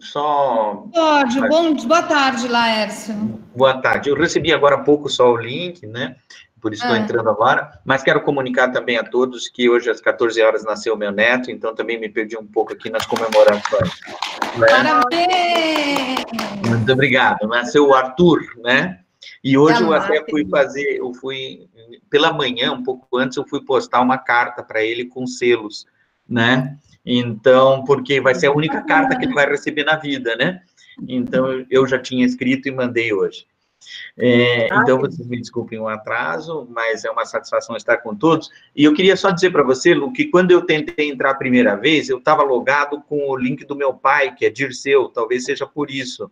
só... Pode. Boa tarde, Laércio. Boa tarde. Eu recebi agora há pouco só o link, né? Por isso estou entrando agora, mas quero comunicar também a todos que hoje às 14 horas nasceu meu neto, então também me perdi um pouco aqui nas comemorações. Né? Parabéns! Muito obrigado. Nasceu o Arthur, né? E hoje eu até fui pela manhã, um pouco antes, eu fui postar uma carta para ele com selos, né? Então, porque vai ser a única carta que ele vai receber na vida, né? Então, eu já tinha escrito e mandei hoje. Então, vocês me desculpem o atraso, mas é uma satisfação estar com todos. E eu queria só dizer para você, Lu, que quando eu tentei entrar a primeira vez, eu estava logado com o link do meu pai, que é Dirceu, talvez seja por isso,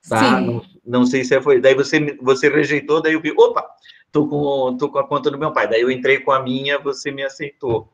tá? Não sei se foi. Daí você rejeitou, daí eu vi, opa, tô com a conta do meu pai. Daí eu entrei com a minha, você me aceitou.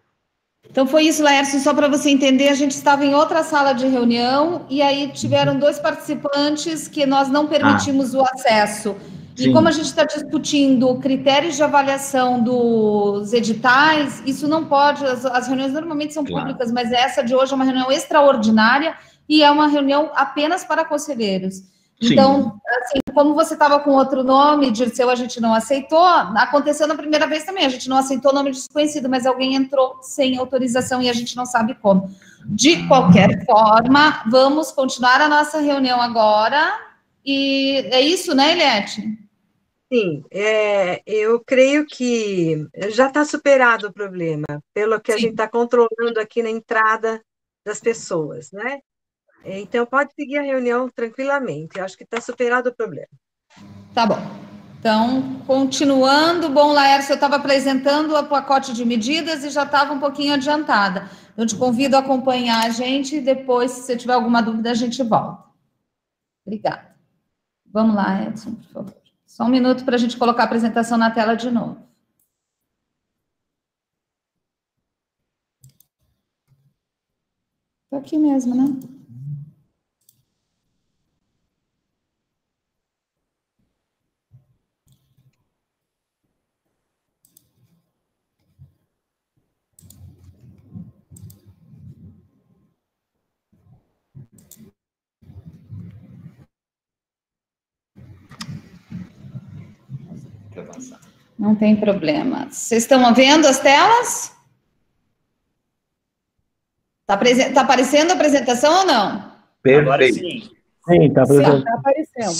Então, foi isso, Laércio, só para você entender, a gente estava em outra sala de reunião e aí tiveram 2 participantes que nós não permitimos o acesso. E como a gente está discutindo critérios de avaliação dos editais, isso não pode, as reuniões normalmente são públicas, mas essa de hoje é uma reunião extraordinária e é uma reunião apenas para conselheiros. Então, assim, como você estava com outro nome, Dirceu, a gente não aceitou, aconteceu na primeira vez também, a gente não aceitou o nome desconhecido, mas alguém entrou sem autorização e a gente não sabe como. De qualquer forma, vamos continuar a nossa reunião agora, e é isso, né, Eliette? Sim, eu creio que já está superado o problema, pelo que a gente está controlando aqui na entrada das pessoas, né? Então, pode seguir a reunião tranquilamente. Eu acho que está superado o problema. Tá bom. Então, continuando, bom, Laércio, eu estava apresentando o pacote de medidas e já estava um pouquinho adiantada. Eu te convido a acompanhar a gente e depois, se você tiver alguma dúvida, a gente volta. Obrigada. Vamos lá, Edson, por favor. Só um minuto para a gente colocar a apresentação na tela de novo. Estou aqui mesmo, né? Não tem problema. Vocês estão vendo as telas? Está aparecendo a apresentação ou não? Perfeito. Sim, está aparecendo.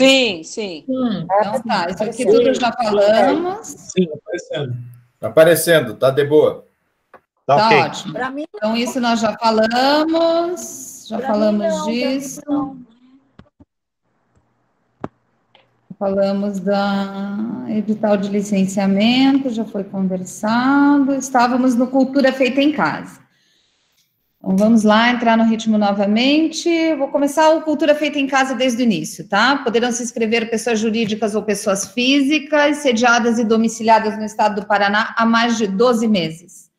Sim. Então tá, isso aqui tudo já falamos. Sim, está aparecendo. Está aparecendo, tá de boa. Tá ok. ótimo. Então, isso nós já falamos. Já falamos disso. Falamos da edital de licenciamento, já foi conversado. Estávamos no Cultura Feita em Casa. Então, vamos lá, entrar no ritmo novamente. Vou começar o Cultura Feita em Casa desde o início, tá? Poderão se inscrever pessoas jurídicas ou pessoas físicas, sediadas e domiciliadas no estado do Paraná há mais de 12 meses.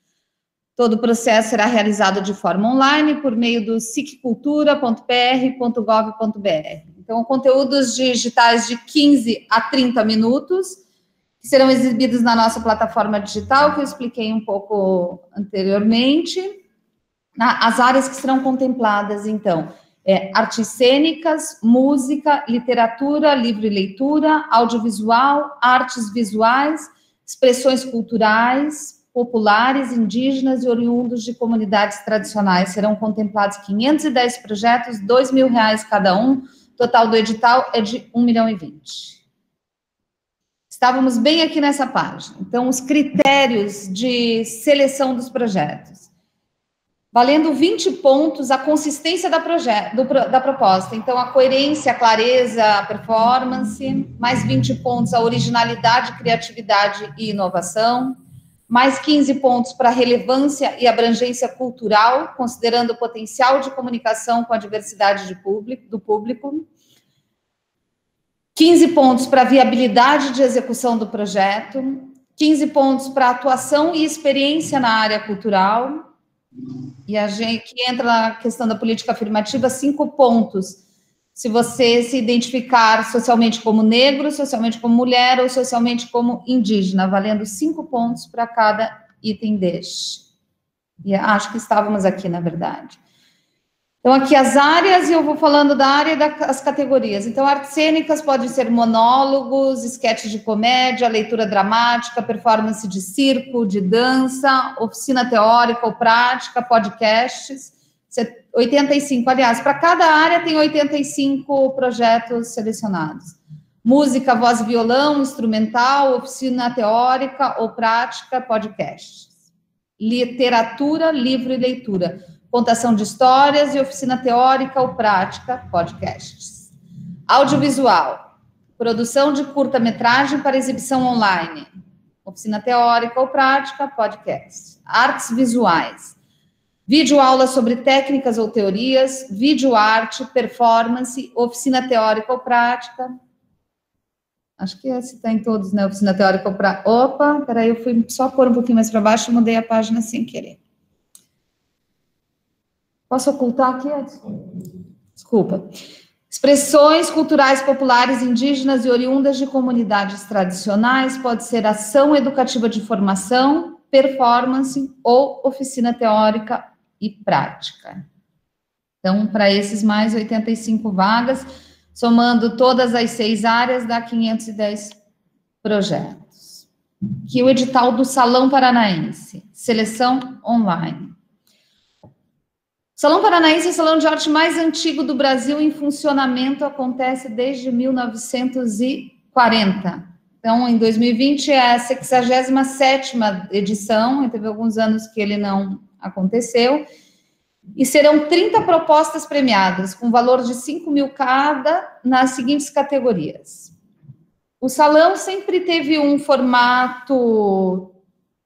Todo o processo será realizado de forma online por meio do siccultura.pr.gov.br. Então, conteúdos digitais de 15 a 30 minutos, que serão exibidos na nossa plataforma digital, que eu expliquei um pouco anteriormente. As áreas que serão contempladas, então, artes cênicas, música, literatura, livro e leitura, audiovisual, artes visuais, expressões culturais, populares, indígenas e oriundos de comunidades tradicionais. Serão contemplados 510 projetos, R$2.000 cada um. Total do edital é de 1.020.000. Estávamos bem aqui nessa página. Então, os critérios de seleção dos projetos. Valendo 20 pontos a consistência da proposta. Então, a coerência, a clareza, a performance. Mais 20 pontos a originalidade, criatividade e inovação. Mais 15 pontos para relevância e abrangência cultural, considerando o potencial de comunicação com a diversidade do público. 15 pontos para viabilidade de execução do projeto. 15 pontos para atuação e experiência na área cultural. E a gente que entra na questão da política afirmativa, 5 pontos. Se você se identificar socialmente como negro, socialmente como mulher ou socialmente como indígena, valendo 5 pontos para cada item deste. E acho que estávamos aqui, na verdade. Então, aqui as áreas, e eu vou falando da área e das categorias. Então, artes cênicas podem ser monólogos, esquetes de comédia, leitura dramática, performance de circo, de dança, oficina teórica ou prática, podcasts. 85, aliás, para cada área tem 85 projetos selecionados. Música, voz e violão, instrumental, oficina teórica ou prática, podcasts. Literatura, livro e leitura. Contação de histórias e oficina teórica ou prática, podcasts. Audiovisual, produção de curta-metragem para exibição online, oficina teórica ou prática, podcast. Artes visuais, vídeo-aula sobre técnicas ou teorias, vídeo-arte, performance, oficina teórica ou prática. Acho que esse está em todos, né? Oficina teórica ou prática. Opa, peraí, eu fui só pôr um pouquinho mais para baixo e mudei a página sem querer. Posso ocultar aqui? Desculpa. Expressões culturais populares indígenas e oriundas de comunidades tradicionais, pode ser ação educativa de formação, performance ou oficina teórica e prática. Então, para esses mais 85 vagas, somando todas as 6 áreas, dá 510 projetos. Aqui o edital do Salão Paranaense, seleção online. O Salão Paranaense é o salão de arte mais antigo do Brasil, em funcionamento, acontece desde 1940. Então, em 2020 é a 67ª edição, e teve alguns anos que ele não aconteceu, e serão 30 propostas premiadas, com valor de 5 mil cada, nas seguintes categorias. O salão sempre teve um formato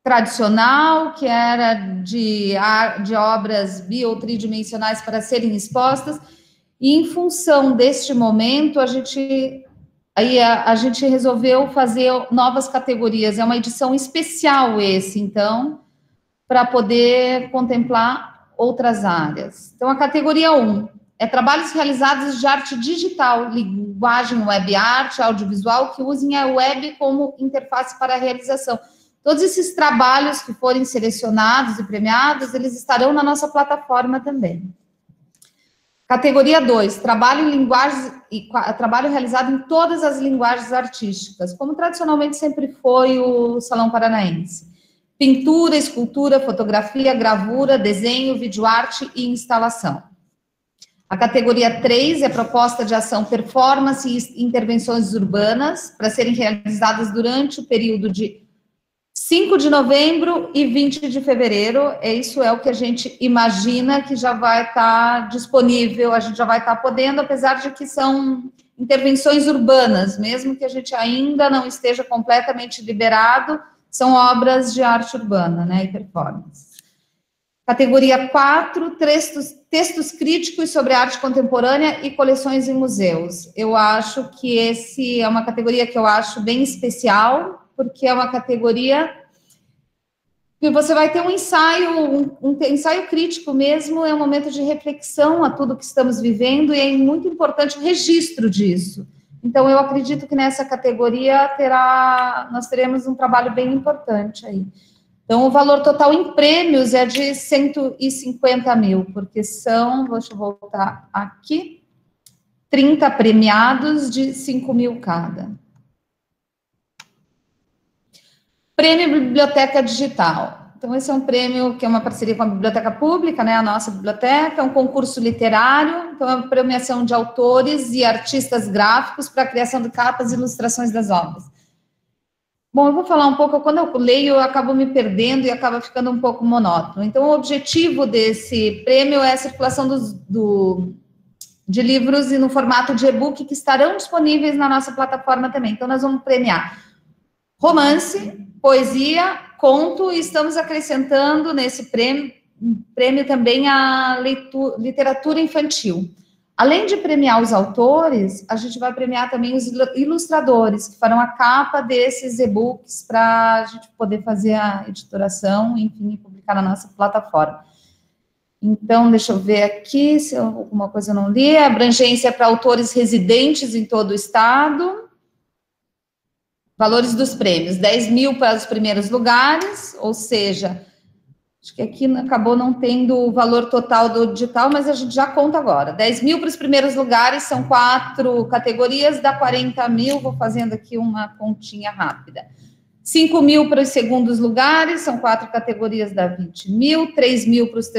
tradicional, que era de obras bi- ou tridimensionais para serem expostas, e em função deste momento, a gente resolveu fazer novas categorias, é uma edição especial então, para poder contemplar outras áreas. Então, a categoria 1 é trabalhos realizados de arte digital, linguagem web art, audiovisual, que usem a web como interface para a realização. Todos esses trabalhos que forem selecionados e premiados, eles estarão na nossa plataforma também. Categoria 2, trabalho realizado em todas as linguagens artísticas, como tradicionalmente sempre foi o Salão Paranaense. Pintura, escultura, fotografia, gravura, desenho, videoarte e instalação. A categoria 3 é proposta de ação, performance e intervenções urbanas, para serem realizadas durante o período de 5 de novembro e 20 de fevereiro, isso é o que a gente imagina que já vai estar disponível, a gente já vai estar podendo, apesar de que são intervenções urbanas, mesmo que a gente ainda não esteja completamente liberado, são obras de arte urbana, né, e performance. Categoria 4, textos críticos sobre arte contemporânea e coleções em museus. Eu acho que esse é uma categoria que eu acho bem especial, porque é uma categoria que você vai ter um ensaio crítico mesmo, é um momento de reflexão a tudo que estamos vivendo, e é muito importante o registro disso. Então, eu acredito que nessa categoria nós teremos um trabalho bem importante aí. Então, o valor total em prêmios é de 150 mil, porque são, deixa eu voltar aqui, 30 premiados de 5 mil cada. Prêmio Biblioteca Digital. Então, esse é um prêmio que é uma parceria com a Biblioteca Pública, né, a nossa biblioteca, é um concurso literário, então é uma premiação de autores e artistas gráficos para a criação de capas e ilustrações das obras. Bom, eu vou falar um pouco, quando eu leio, eu acabo me perdendo e acaba ficando um pouco monótono. Então, o objetivo desse prêmio é a circulação de livros e no formato de e-book que estarão disponíveis na nossa plataforma também. Então, nós vamos premiar romance, poesia, conto, e estamos acrescentando nesse prêmio também a literatura infantil. Além de premiar os autores, a gente vai premiar também os ilustradores, que farão a capa desses e-books para a gente poder fazer a editoração, enfim, e publicar na nossa plataforma. Então, deixa eu ver aqui se alguma coisa eu não li. A abrangência é para autores residentes em todo o estado. Valores dos prêmios, 10 mil para os primeiros lugares, ou seja, Acho que aqui acabou não tendo o valor total do edital, mas a gente já conta agora. 10 mil para os primeiros lugares, são 4 categorias, dá 40 mil, vou fazendo aqui uma continha rápida. 5 mil para os segundos lugares, são 4 categorias, dá 20 mil. 3 mil para os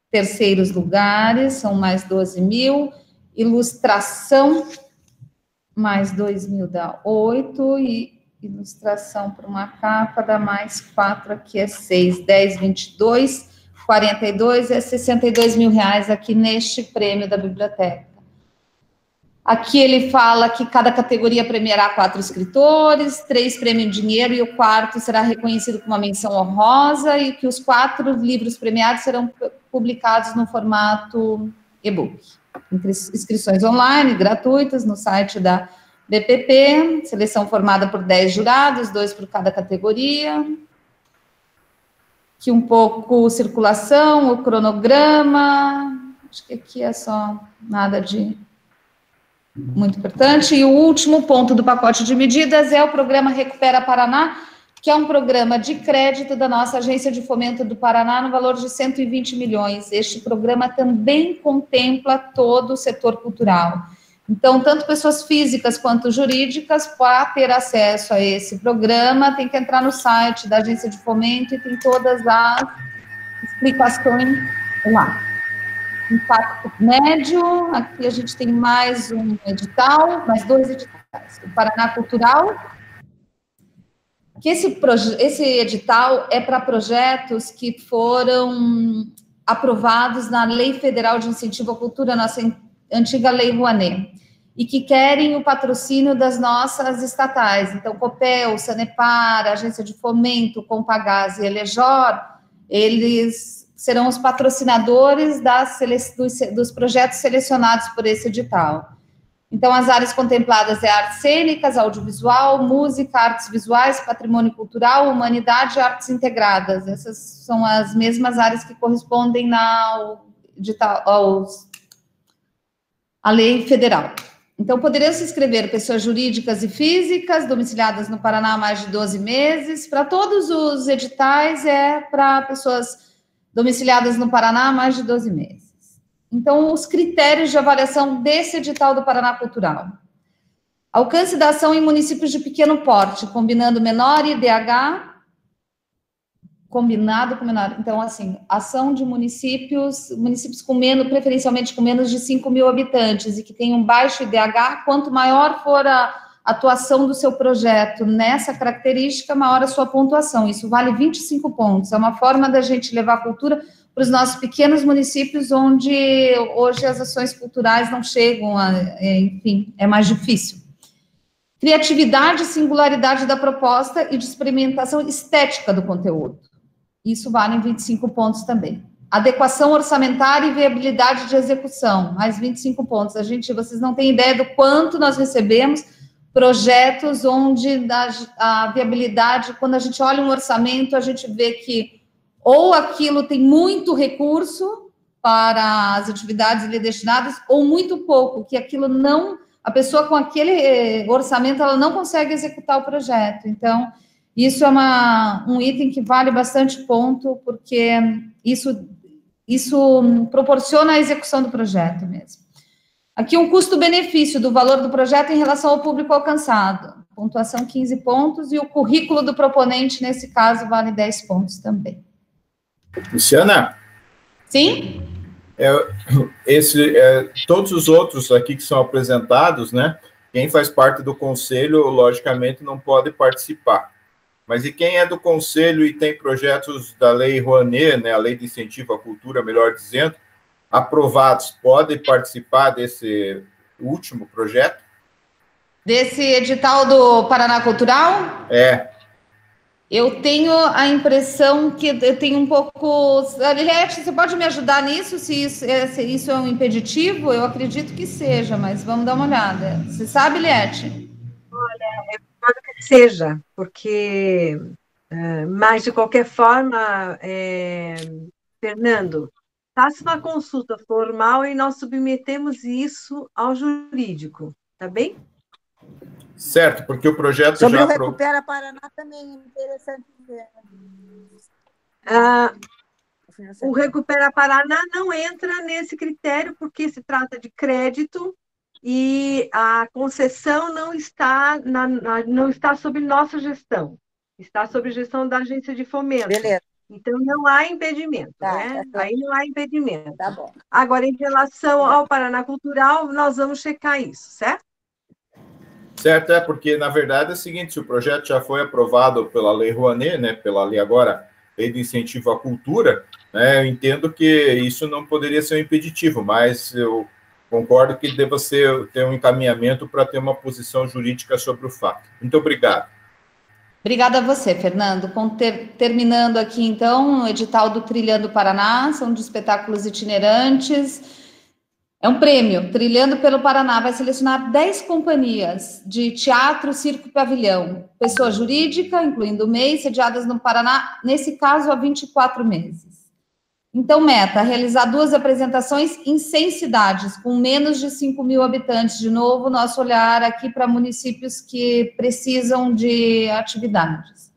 terceiros lugares, são mais 12 mil. Ilustração, mais 2 mil dá 8, e ilustração para uma capa dá mais 4, aqui é 6, 10, 22, 42, é 62 mil reais aqui neste prêmio da biblioteca. Aqui ele fala que cada categoria premiará 4 escritores, 3 prêmios em dinheiro e o 4º será reconhecido com uma menção honrosa, e que os 4 livros premiados serão publicados no formato e-book. Inscrições online, gratuitas, no site da BPP, seleção formada por 10 jurados, 2 por cada categoria. Aqui um pouco circulação, o cronograma, acho que aqui é só nada de muito importante. E o último ponto do pacote de medidas é o programa Recupera Paraná, que é um programa de crédito da nossa Agência de Fomento do Paraná no valor de 120 milhões. Este programa também contempla todo o setor cultural. Então, tanto pessoas físicas quanto jurídicas, para ter acesso a esse programa, tem que entrar no site da Agência de Fomento e tem todas as explicações lá. Impacto médio, aqui a gente tem mais um edital, mais 2 editais. O Paraná Cultural, que esse edital é para projetos que foram aprovados na Lei Federal de Incentivo à Cultura, nossa antiga Lei Rouanet, e que querem o patrocínio das nossas estatais. Então, Copel, Sanepar, Agência de Fomento, Compagás e Elejor, eles serão os patrocinadores dos projetos selecionados por esse edital. Então, as áreas contempladas é artes cênicas, audiovisual, música, artes visuais, patrimônio cultural, humanidade e artes integradas. Essas são as mesmas áreas que correspondem à lei federal. Então, poderiam se inscrever pessoas jurídicas e físicas domiciliadas no Paraná há mais de 12 meses. Para todos os editais, é para pessoas domiciliadas no Paraná há mais de 12 meses. Então, os critérios de avaliação desse edital do Paraná Cultural. Alcance da ação em municípios de pequeno porte, combinando menor IDH, combinado com menor. Então, assim, ação de municípios com menos, preferencialmente com menos de 5 mil habitantes e que tem um baixo IDH, quanto maior for a atuação do seu projeto nessa característica, maior a sua pontuação. Isso vale 25 pontos. É uma forma da gente levar a cultura para os nossos pequenos municípios, onde hoje as ações culturais não chegam, enfim, é mais difícil. Criatividade e singularidade da proposta e de experimentação estética do conteúdo. Isso vale 25 pontos também. Adequação orçamentária e viabilidade de execução, mais 25 pontos. Vocês não têm ideia do quanto nós recebemos projetos onde a viabilidade, quando a gente olha um orçamento, a gente vê que ou aquilo tem muito recurso para as atividades ali destinadas, ou muito pouco, que aquilo não, a pessoa com aquele orçamento, ela não consegue executar o projeto. Então, isso é um item que vale bastante ponto, porque isso proporciona a execução do projeto mesmo. Aqui um custo-benefício do valor do projeto em relação ao público alcançado. Pontuação 15 pontos, e o currículo do proponente, nesse caso, vale 10 pontos também. Luciana? Sim? Todos os outros aqui que são apresentados, né? Quem faz parte do conselho, logicamente, não pode participar. Mas e quem é do conselho e tem projetos da Lei Rouanet, né, a Lei de Incentivo à Cultura, melhor dizendo, aprovados, pode participar desse último projeto? Desse edital do Paraná Cultural? É. Eu tenho a impressão que eu tenho um pouco... Liliete, você pode me ajudar nisso, se isso é um impeditivo? Eu acredito que seja, mas vamos dar uma olhada. Você sabe, Liliete? Olha, eu espero que seja, porque... mas, de qualquer forma, Fernando, faça uma consulta formal e nós submetemos isso ao jurídico, tá bem? Certo, porque o projeto sobre já... o Recupera Paraná também é interessante ver. O Recupera Paraná não entra nesse critério, porque se trata de crédito e a concessão não está, não está sob nossa gestão, está sob gestão da agência de fomento. Beleza. Então, não há impedimento, Tá, né? tá Aí não há impedimento. Tá bom. Agora, em relação ao Paraná Cultural, nós vamos checar isso, certo? Certo, porque, na verdade, é o seguinte, se o projeto já foi aprovado pela Lei Rouanet, né, pela lei agora, Lei de Incentivo à Cultura, né, eu entendo que isso não poderia ser um impeditivo, mas eu concordo que deva ter um encaminhamento para ter uma posição jurídica sobre o fato. Muito obrigado. Obrigada a você, Fernando. Terminando aqui, então, o edital do Trilhando Paraná, são de espetáculos itinerantes. É um prêmio. Trilhando pelo Paraná vai selecionar 10 companhias de teatro, circo e pavilhão. Pessoa jurídica, incluindo o MEI, sediadas no Paraná, nesse caso, há 24 meses. Então, meta, realizar 2 apresentações em 100 cidades, com menos de 5.000 habitantes. De novo, nosso olhar aqui para municípios que precisam de atividades.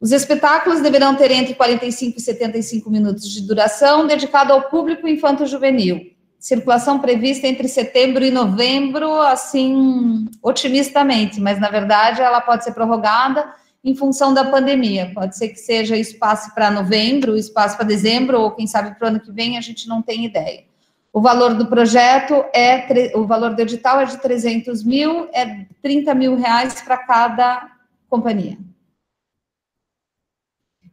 Os espetáculos deverão ter entre 45 e 75 minutos de duração, dedicado ao público infanto-juvenil. Circulação prevista entre setembro e novembro, assim, otimistamente, mas, na verdade, ela pode ser prorrogada em função da pandemia. Pode ser que seja espaço para novembro, espaço para dezembro, ou quem sabe para o ano que vem, a gente não tem ideia. O valor do projeto o valor do edital é de 300 mil, é 30 mil reais para cada companhia.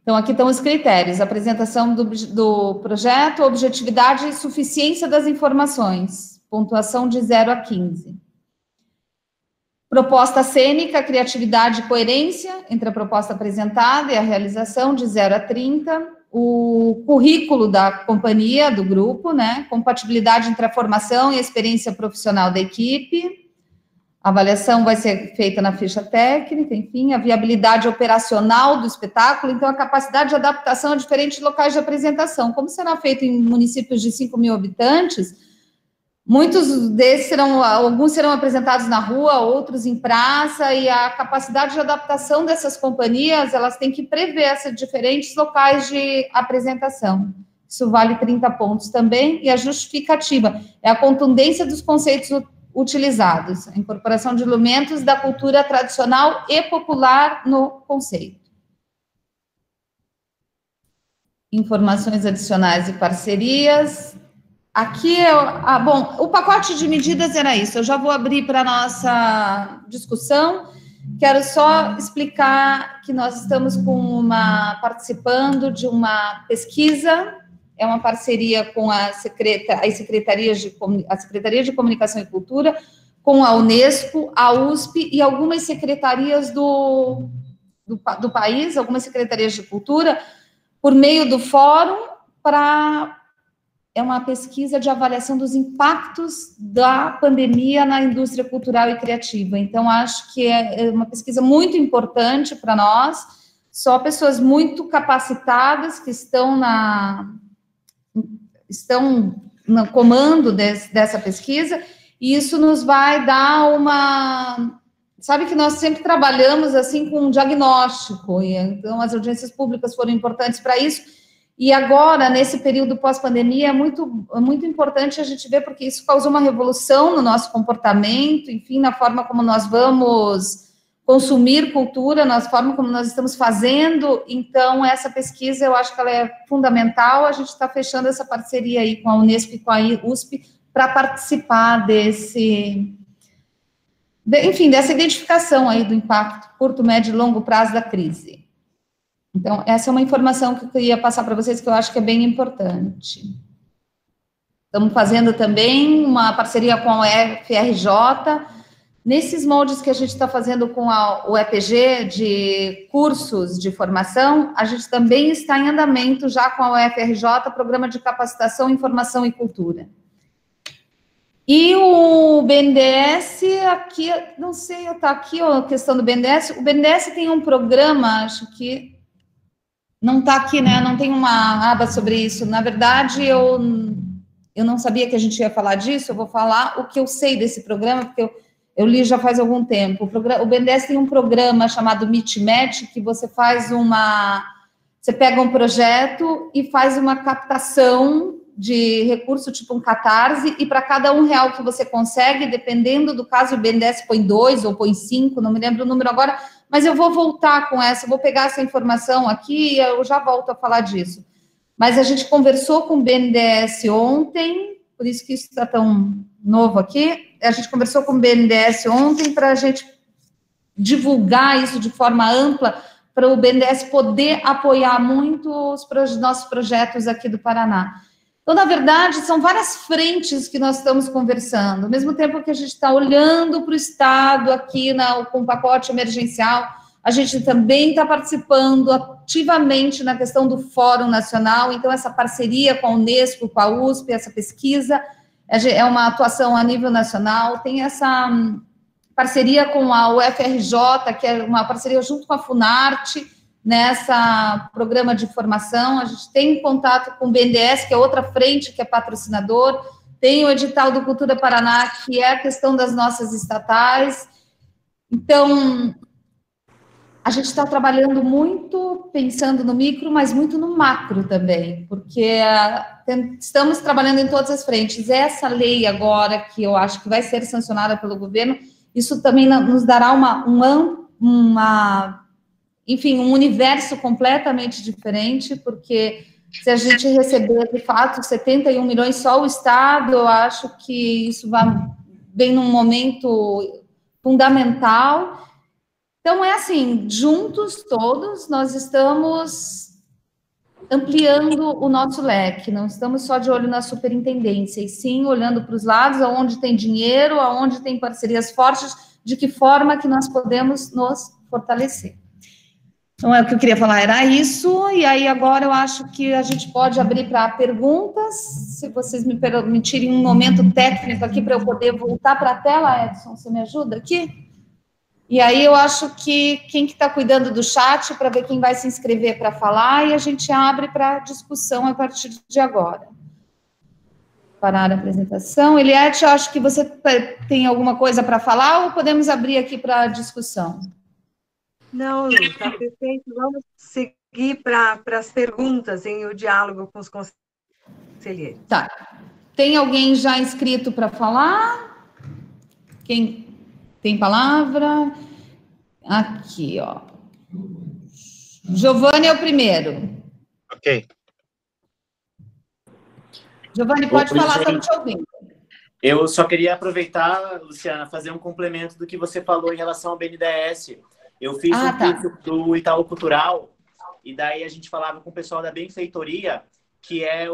Então, aqui estão os critérios: apresentação do projeto, objetividade e suficiência das informações, pontuação de 0 a 15. Proposta cênica, criatividade e coerência entre a proposta apresentada e a realização, de 0 a 30. O currículo da companhia, do grupo, né? Compatibilidade entre a formação e a experiência profissional da equipe. A avaliação vai ser feita na ficha técnica, enfim, a viabilidade operacional do espetáculo, então a capacidade de adaptação a diferentes locais de apresentação. Como será feito em municípios de 5.000 habitantes, muitos desses alguns serão apresentados na rua, outros em praça, e a capacidade de adaptação dessas companhias, elas têm que prever esses diferentes locais de apresentação. Isso vale 30 pontos também, e a justificativa é a contundência dos conceitos utilizados, a incorporação de elementos da cultura tradicional e popular no conceito. Informações adicionais e parcerias. Aqui bom, o pacote de medidas era isso. Eu já vou abrir para a nossa discussão. Quero só explicar que nós estamos participando de uma pesquisa. É uma parceria com a Secretaria de Comunicação e Cultura, com a Unesco, a USP e algumas secretarias do país, algumas secretarias de cultura, por meio do fórum, é uma pesquisa de avaliação dos impactos da pandemia na indústria cultural e criativa. Então, acho que é uma pesquisa muito importante para nós, só pessoas muito capacitadas que estão no comando dessa pesquisa, e isso nos vai dar Sabe que nós sempre trabalhamos assim com um diagnóstico, e então as audiências públicas foram importantes para isso, e agora, nesse período pós-pandemia, é muito importante a gente ver, porque isso causou uma revolução no nosso comportamento, enfim, na forma como nós vamos consumir cultura, na forma como nós estamos fazendo. Então, essa pesquisa, eu acho que ela é fundamental. A gente está fechando essa parceria aí com a Unesco e com a USP para participar dessa identificação aí do impacto curto, médio e longo prazo da crise. Então, essa é uma informação que eu queria passar para vocês, que eu acho que é bem importante. Estamos fazendo também uma parceria com a UFRJ, nesses moldes que a gente está fazendo com o EPG de cursos de formação, a gente também está em andamento já com a UFRJ, Programa de Capacitação, Informação e Cultura. E o BNDES, aqui, não sei, está aqui a questão do BNDES. O BNDES tem um programa, acho que não está aqui, né? Não tem uma aba sobre isso. Na verdade, eu não sabia que a gente ia falar disso. Eu vou falar o que eu sei desse programa, porque eu li já faz algum tempo. O BNDES tem um programa chamado MeetMatch, que você faz Você pega um projeto e faz uma captação de recurso, tipo um Catarse, e para cada R$1 que você consegue, dependendo do caso, o BNDES põe 2 ou põe 5, não me lembro o número agora, mas eu vou voltar com essa, vou pegar essa informação aqui e eu já volto a falar disso. Mas a gente conversou com o BNDES ontem, por isso que isso está tão novo aqui, a gente conversou com o BNDES ontem para a gente divulgar isso de forma ampla, para o BNDES poder apoiar muito os nossos projetos aqui do Paraná. Então, na verdade, são várias frentes que nós estamos conversando. Ao mesmo tempo que a gente está olhando para o Estado aqui com o pacote emergencial, a gente também está participando ativamente na questão do Fórum Nacional. Então, essa parceria com a Unesco, com a USP, essa pesquisa, é uma atuação a nível nacional. Tem essa parceria com a UFRJ, que é uma parceria junto com a Funarte, nessa programa de formação. A gente tem contato com o BNDES, que é outra frente, que é patrocinador, tem o edital do Cultura Paraná, que é a questão das nossas estatais. Então, a gente está trabalhando muito, pensando no micro, mas muito no macro também, porque estamos trabalhando em todas as frentes. Essa lei agora, que eu acho que vai ser sancionada pelo governo, isso também nos dará enfim, um universo completamente diferente, porque se a gente receber, de fato, 71 milhões só o Estado, eu acho que isso vem num momento fundamental. Então, é assim, juntos todos, nós estamos ampliando o nosso leque, não estamos só de olho na superintendência, e sim olhando para os lados, aonde tem dinheiro, aonde tem parcerias fortes, de que forma que nós podemos nos fortalecer. Então, o que eu queria falar era isso, e aí agora eu acho que a gente pode abrir para perguntas, se vocês me permitirem um momento técnico aqui para eu poder voltar para a tela, Edson, você me ajuda aqui? E aí eu acho que quem que está cuidando do chat, para ver quem vai se inscrever para falar, e a gente abre para discussão a partir de agora. Parar a apresentação. Eliette, eu acho que você tem alguma coisa para falar, ou podemos abrir aqui para discussão? Não, está perfeito. Vamos seguir para as perguntas em o diálogo com os conselheiros. Tá. Tem alguém já inscrito para falar? Quem tem palavra? Aqui, ó. Giovanni é o primeiro. Ok. Giovanni, pode falar, estamos te ouvindo. Eu só queria aproveitar, Luciana, fazer um complemento do que você falou em relação ao BNDES. Eu fiz curso do Itaú Cultural, e daí a gente falava com o pessoal da Benfeitoria, que é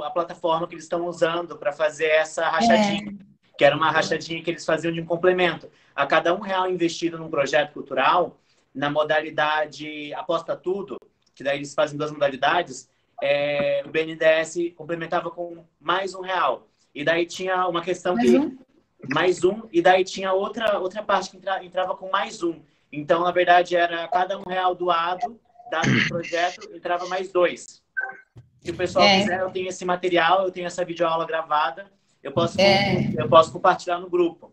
a plataforma que eles estão usando para fazer essa rachadinha, que era uma rachadinha que eles faziam de um complemento. A cada R$1 investido num projeto cultural, na modalidade Aposta Tudo, que daí eles fazem 2 modalidades, o BNDES complementava com mais R$1. E daí tinha uma questão mais um, e daí tinha outra parte que entrava com mais um. Então, na verdade, era cada R$1 doado, dado no projeto, entrava mais 2. Se o pessoal quiser, eu tenho esse material, eu tenho essa videoaula gravada, eu posso compartilhar no grupo.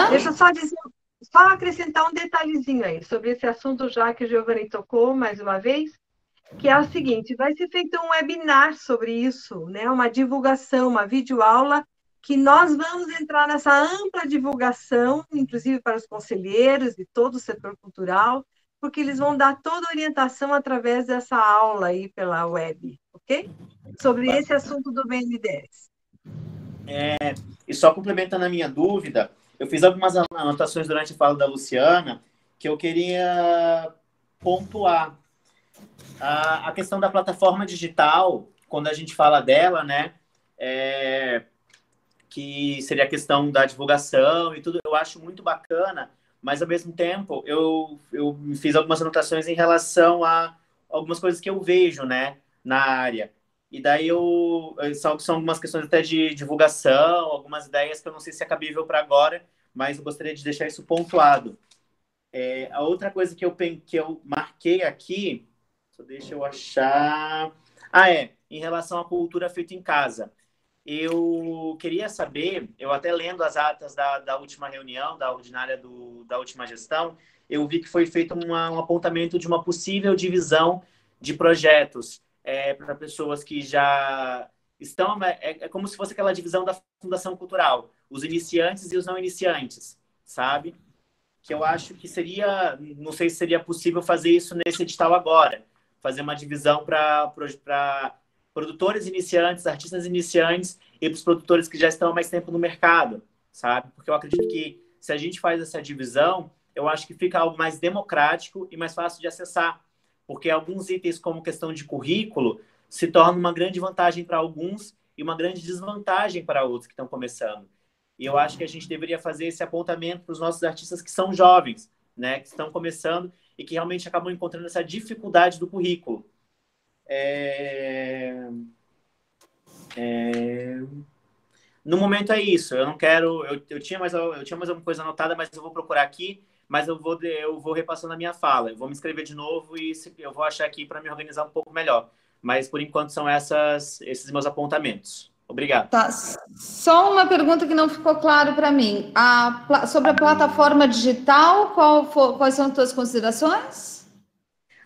Deixa eu só acrescentar um detalhezinho aí sobre esse assunto, já que o Giovanni tocou mais uma vez, que é o seguinte: vai ser feito um webinar sobre isso, né? Uma divulgação, uma videoaula, que nós vamos entrar nessa ampla divulgação, inclusive para os conselheiros e todo o setor cultural, porque eles vão dar toda a orientação através dessa aula aí pela web, ok? Sobre esse assunto do BNDES. E só complementando a minha dúvida, eu fiz algumas anotações durante a fala da Luciana que eu queria pontuar. A questão da plataforma digital, quando a gente fala dela, né, que seria a questão da divulgação e tudo, eu acho muito bacana, mas ao mesmo tempo eu fiz algumas anotações em relação a algumas coisas que eu vejo, né, na área. E daí são algumas questões até de divulgação, algumas ideias que eu não sei se é cabível para agora, mas eu gostaria de deixar isso pontuado. A outra coisa que eu marquei aqui, só deixa eu achar... em relação à cultura feita em casa. Eu queria saber, eu até lendo as atas da última reunião, da ordinária da última gestão, eu vi que foi feito um apontamento de uma possível divisão de projetos para pessoas que já estão... É como se fosse aquela divisão da Fundação Cultural, os iniciantes e os não iniciantes, sabe? Que eu acho que seria... Não sei se seria possível fazer isso nesse edital agora, fazer uma divisão para produtores iniciantes, artistas iniciantes e para os produtores que já estão há mais tempo no mercado, sabe? Porque eu acredito que se a gente faz essa divisão, eu acho que fica algo mais democrático e mais fácil de acessar, porque alguns itens, como questão de currículo, se tornam uma grande vantagem para alguns e uma grande desvantagem para outros que estão começando. E eu acho que a gente deveria fazer esse apontamento para os nossos artistas que são jovens, né, que estão começando e que realmente acabam encontrando essa dificuldade do currículo. No momento é isso. Eu não quero... Eu tinha mais alguma coisa anotada, mas eu vou procurar aqui, mas eu vou repassando a minha fala. Eu vou me inscrever de novo e eu vou achar aqui para me organizar um pouco melhor. Mas, por enquanto, são esses meus apontamentos. Obrigado. Tá. Só uma pergunta que não ficou claro para mim. Sobre a plataforma digital, quais são as tuas considerações?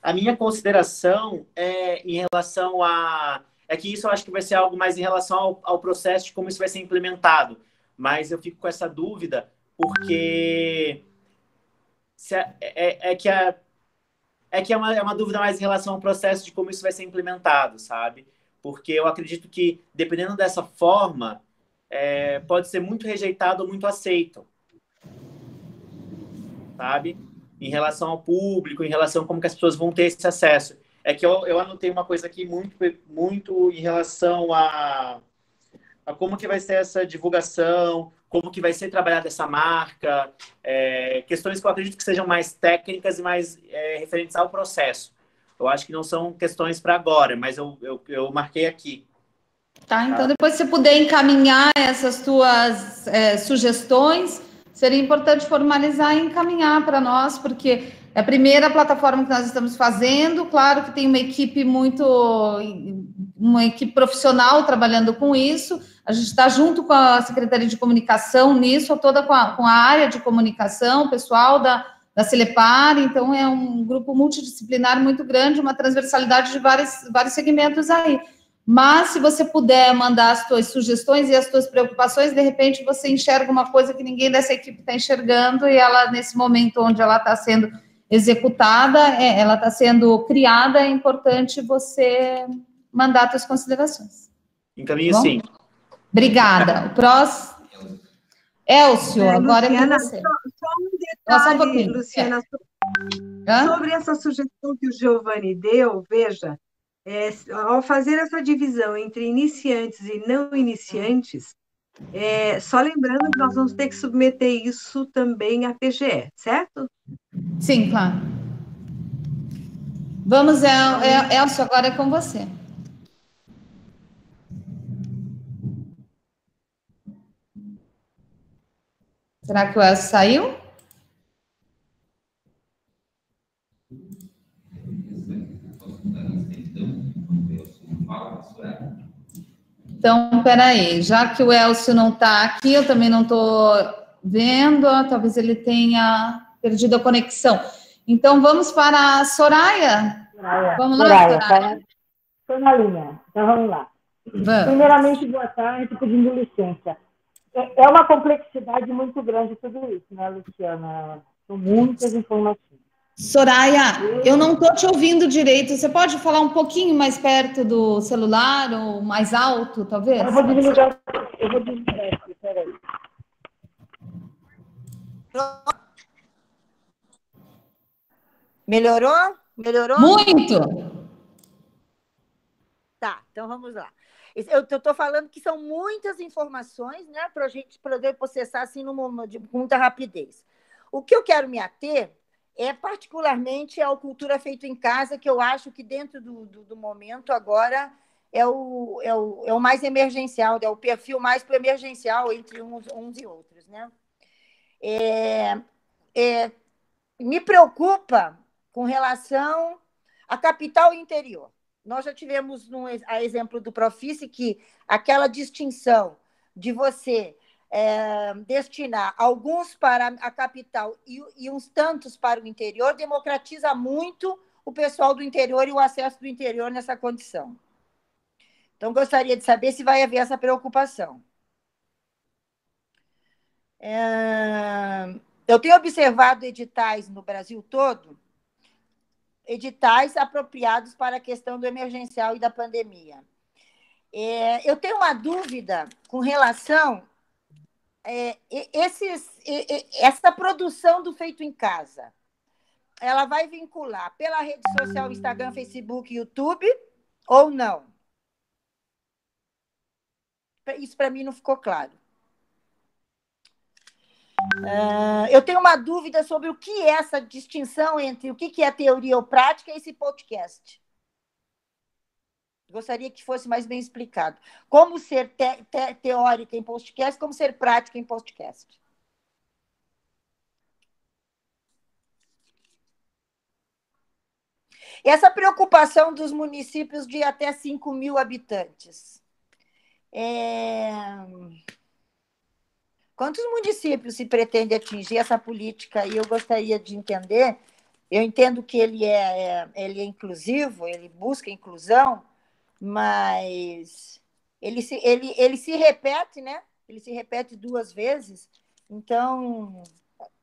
A minha consideração é em relação a... É que isso eu acho que vai ser algo mais em relação ao processo de como isso vai ser implementado. Mas eu fico com essa dúvida porque é uma dúvida mais em relação ao processo de como isso vai ser implementado, sabe? Porque eu acredito que, dependendo dessa forma, pode ser muito rejeitado ou muito aceito, sabe? Em relação ao público, em relação a como que as pessoas vão ter esse acesso. É que eu anotei uma coisa aqui muito em relação a como que vai ser essa divulgação, como que vai ser trabalhada essa marca, questões que eu acredito que sejam mais técnicas e mais referentes ao processo. Eu acho que não são questões para agora, mas eu marquei aqui. Tá, então depois se você puder encaminhar essas tuas sugestões, seria importante formalizar e encaminhar para nós, porque é a primeira plataforma que nós estamos fazendo. Claro que tem uma equipe profissional trabalhando com isso. A gente está junto com a Secretaria de Comunicação nisso, toda com a área de comunicação, pessoal da Celepar. Então, é um grupo multidisciplinar muito grande, uma transversalidade de vários segmentos aí. Mas, se você puder mandar as tuas sugestões e as tuas preocupações, de repente você enxerga uma coisa que ninguém dessa equipe está enxergando e ela, nesse momento onde ela está sendo executada, ela está sendo criada, é importante você mandar as tuas considerações. Encaminho, sim. Obrigada. O próximo... Elcio, agora Luciana, é com você. Só um detalhe, Luciana, sobre essa sugestão que o Giovanni deu, veja, ao fazer essa divisão entre iniciantes e não iniciantes, só lembrando que nós vamos ter que submeter isso também à PGE, certo? Sim, claro. Vamos, Elcio, agora é com você. Será que o Elcio saiu? Então, peraí, já que o Elcio não está aqui, eu também não estou vendo, talvez ele tenha perdido a conexão. Então, vamos para a Soraya? Vamos lá, Soraya? Estou na linha, então vamos lá. Vamos. Primeiramente, boa tarde, pedindo licença. É uma complexidade muito grande tudo isso, né, Luciana? São muitas informações. Soraya, eu não estou te ouvindo direito. Você pode falar um pouquinho mais perto do celular ou mais alto, talvez? Eu vou desligar aqui, peraí. Melhorou? Melhorou? Muito! Tá, então vamos lá. Eu estou falando que são muitas informações, né, para a gente poder processar assim com muita rapidez. O que eu quero me ater particularmente ao Cultura Feito em Casa, que eu acho que dentro do momento agora é o mais emergencial, é o perfil mais emergencial entre uns e outros, né? Me preocupa com relação à capital interior. Nós já tivemos, a exemplo do Profice, que aquela distinção de você destinar alguns para a capital e uns tantos para o interior, democratiza muito o pessoal do interior e o acesso do interior nessa condição. Então, gostaria de saber se vai haver essa preocupação. Eu tenho observado editais no Brasil todo, editais apropriados para a questão do emergencial e da pandemia. Eu tenho uma dúvida com relação essa produção do feito em casa. Ela vai vincular pela rede social, Instagram, Facebook, YouTube, ou não? Isso para mim não ficou claro. Eu tenho uma dúvida sobre o que é essa distinção entre o que é teoria ou prática e esse podcast. Gostaria que fosse mais bem explicado. Como ser teórica em podcast, como ser prática em podcast. Essa preocupação dos municípios de até 5.000 habitantes. Quantos municípios se pretende atingir essa política? E eu gostaria de entender. Eu entendo que ele é inclusivo, ele busca inclusão, mas ele se repete, né? Ele se repete 2 vezes. Então,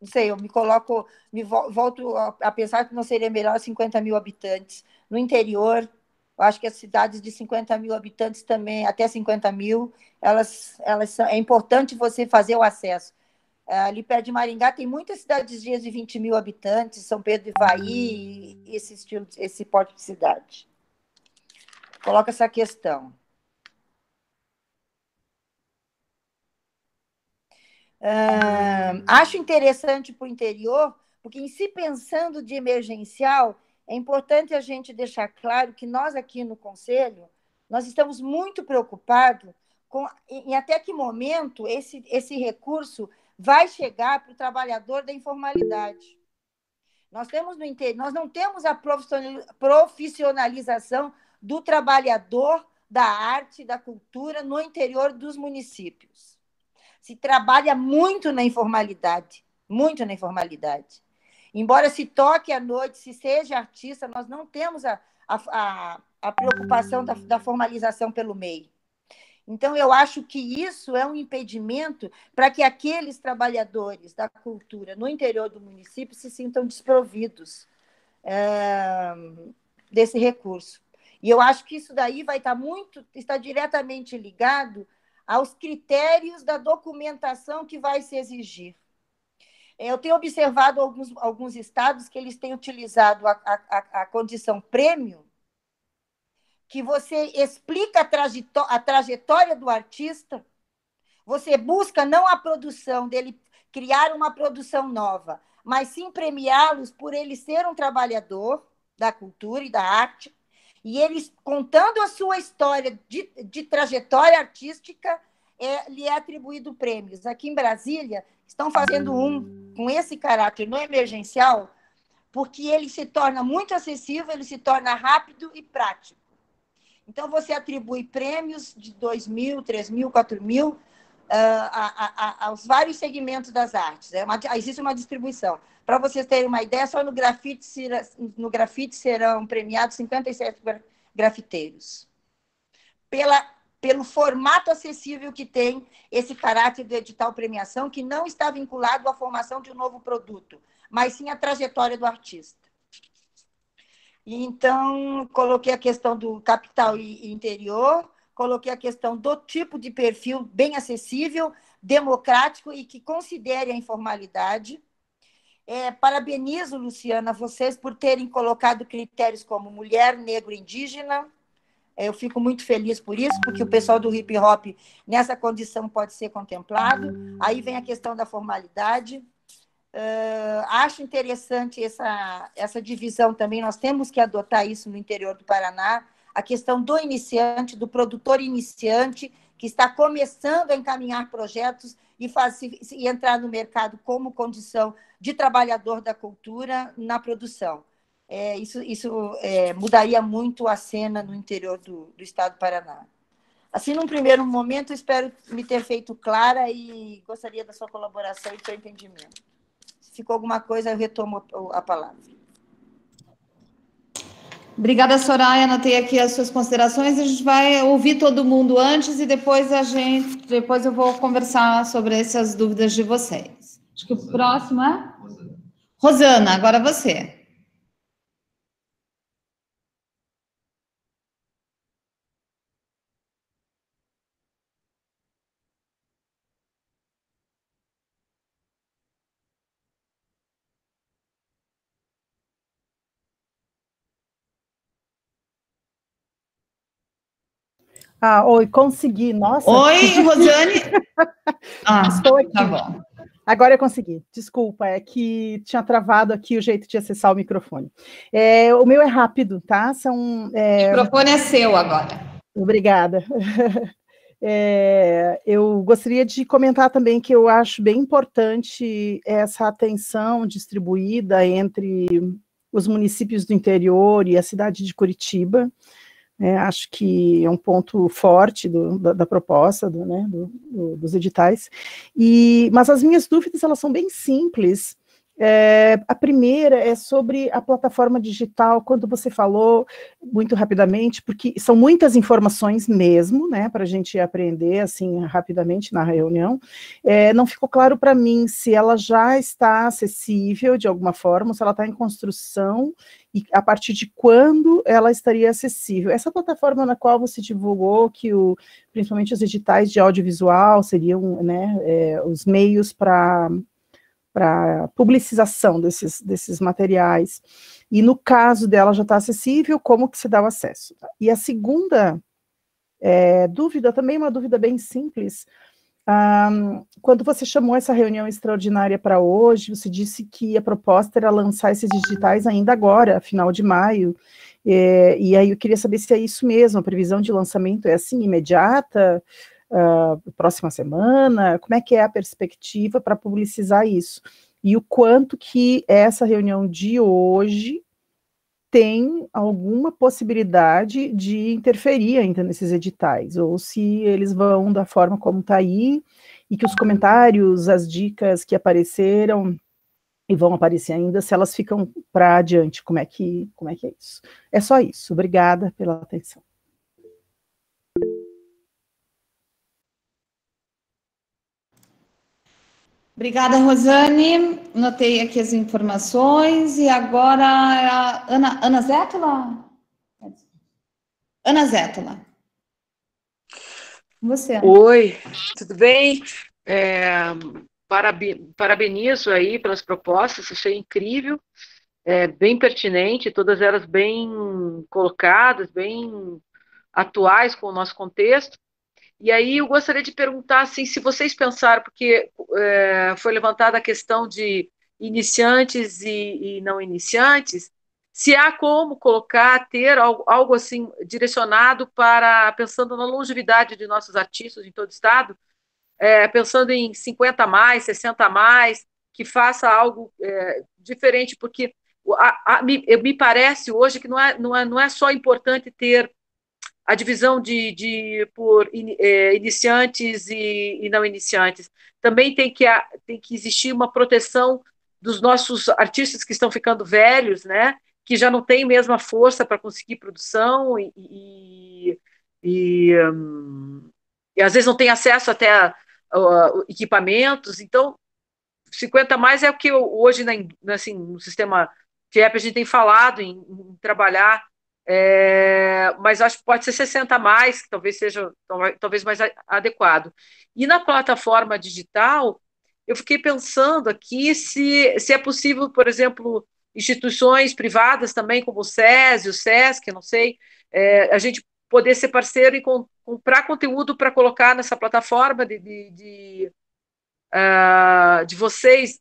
não sei, eu volto a pensar que não seria melhor 50.000 habitantes. No interior, eu acho que as cidades de 50.000 habitantes também, até 50.000, é importante você fazer o acesso. Ali perto de Maringá tem muitas cidadezinhas de 20.000 habitantes, São Pedro do Ivaí, esse porte de cidade. Coloca essa questão. Acho interessante para o interior, porque em se pensando de emergencial, é importante a gente deixar claro que nós aqui no Conselho, nós estamos muito preocupados em até que momento esse recurso vai chegar para o trabalhador da informalidade. Nós não temos a profissionalização do trabalhador da arte, da cultura no interior dos municípios. Se trabalha muito na informalidade, muito na informalidade. Embora se toque à noite, se seja artista, nós não temos a preocupação da formalização pelo meio. Então, eu acho que isso é um impedimento para que aqueles trabalhadores da cultura no interior do município se sintam desprovidos desse recurso. E eu acho que isso daí está diretamente ligado aos critérios da documentação que vai se exigir. Eu tenho observado alguns estados que eles têm utilizado a condição prêmio, que você explica a trajetória do artista, você busca não a produção dele, criar uma produção nova, mas sim premiá-los por ele ser um trabalhador da cultura e da arte, e eles, contando a sua história de trajetória artística, lhe é atribuído prêmios. Aqui em Brasília, estão fazendo com esse caráter no emergencial, porque ele se torna muito acessível, ele se torna rápido e prático. Então, você atribui prêmios de 2.000, 3.000, 4.000 aos vários segmentos das artes. Existe uma distribuição. Para vocês terem uma ideia, só no grafite serão premiados 57 grafiteiros. Pelo formato acessível que tem esse caráter do edital premiação, que não está vinculado à formação de um novo produto, mas sim à trajetória do artista. Então, coloquei a questão do capital e interior, coloquei a questão do tipo de perfil bem acessível, democrático e que considere a informalidade. Parabenizo, Luciana, vocês por terem colocado critérios como mulher, negro, indígena. Eu fico muito feliz por isso, porque o pessoal do hip-hop, nessa condição, pode ser contemplado. Aí vem a questão da formalidade. Acho interessante essa divisão também, nós temos que adotar isso no interior do Paraná, a questão do iniciante, do produtor iniciante, que está começando a encaminhar projetos e entrar no mercado como condição de trabalhador da cultura na produção. Isso mudaria muito a cena no interior do estado do Paraná. Assim, num primeiro momento, espero me ter feito clara e gostaria da sua colaboração e do seu entendimento. Se ficou alguma coisa, eu retomo a palavra. Obrigada, Soraya. Anotei aqui as suas considerações. A gente vai ouvir todo mundo antes e depois eu vou conversar sobre essas dúvidas de vocês. Acho que o próximo é Rosana. Agora você. Oi, consegui. Nossa. Oi, Rosane. Estou aqui. Tá bom. Agora eu consegui. Desculpa, é que tinha travado aqui o jeito de acessar o microfone. O meu é rápido, tá? O microfone é seu agora. Obrigada. Eu gostaria de comentar também que eu acho bem importante essa atenção distribuída entre os municípios do interior e a cidade de Curitiba. Acho que é um ponto forte da proposta, dos editais, mas as minhas dúvidas, elas são bem simples. A primeira é sobre a plataforma digital, quando você falou, muito rapidamente, porque são muitas informações mesmo, para a gente aprender, assim, rapidamente na reunião, não ficou claro para mim se ela já está acessível de alguma forma, se ela está em construção, e a partir de quando ela estaria acessível. Essa plataforma na qual você divulgou que principalmente os editais de audiovisual seriam, os meios para publicização desses materiais, e no caso dela já está acessível, como que se dá o acesso? E a segunda dúvida, também uma dúvida bem simples, quando você chamou essa reunião extraordinária para hoje, você disse que a proposta era lançar esses digitais ainda agora, final de maio, e aí eu queria saber se é isso mesmo, a previsão de lançamento é assim, imediata, próxima semana, como é que é a perspectiva para publicizar isso? E o quanto que essa reunião de hoje tem alguma possibilidade de interferir ainda nesses editais, ou se eles vão da forma como está aí, e que os comentários, as dicas que apareceram e vão aparecer ainda, se elas ficam para adiante, como é que é isso? É só isso, obrigada pela atenção. Obrigada, Rosane. Notei aqui as informações e agora a Ana Zétula? Ana Zétula. Você. Oi, tudo bem? Parabenizo aí pelas propostas, achei incrível, bem pertinente, todas elas bem colocadas, bem atuais com o nosso contexto. E aí eu gostaria de perguntar assim, se vocês pensaram, porque foi levantada a questão de iniciantes e não iniciantes, se há como ter algo assim direcionado pensando na longevidade de nossos artistas em todo o estado, pensando em 50 a mais, 60 a mais, que faça algo diferente, porque me parece hoje que não é só importante ter a divisão por iniciantes e não iniciantes. Também tem que existir uma proteção dos nossos artistas que estão ficando velhos, que já não têm mesma força para conseguir produção e às vezes não tem acesso até a equipamentos. Então, 50 a mais é o que hoje, assim, no sistema FIEP, a gente tem falado em trabalhar, mas acho que pode ser 60 a mais, que talvez seja mais adequado. E na plataforma digital, eu fiquei pensando aqui se é possível, por exemplo, instituições privadas também, como o SESI, o SESC, não sei, a gente poder ser parceiro e comprar conteúdo para colocar nessa plataforma de vocês.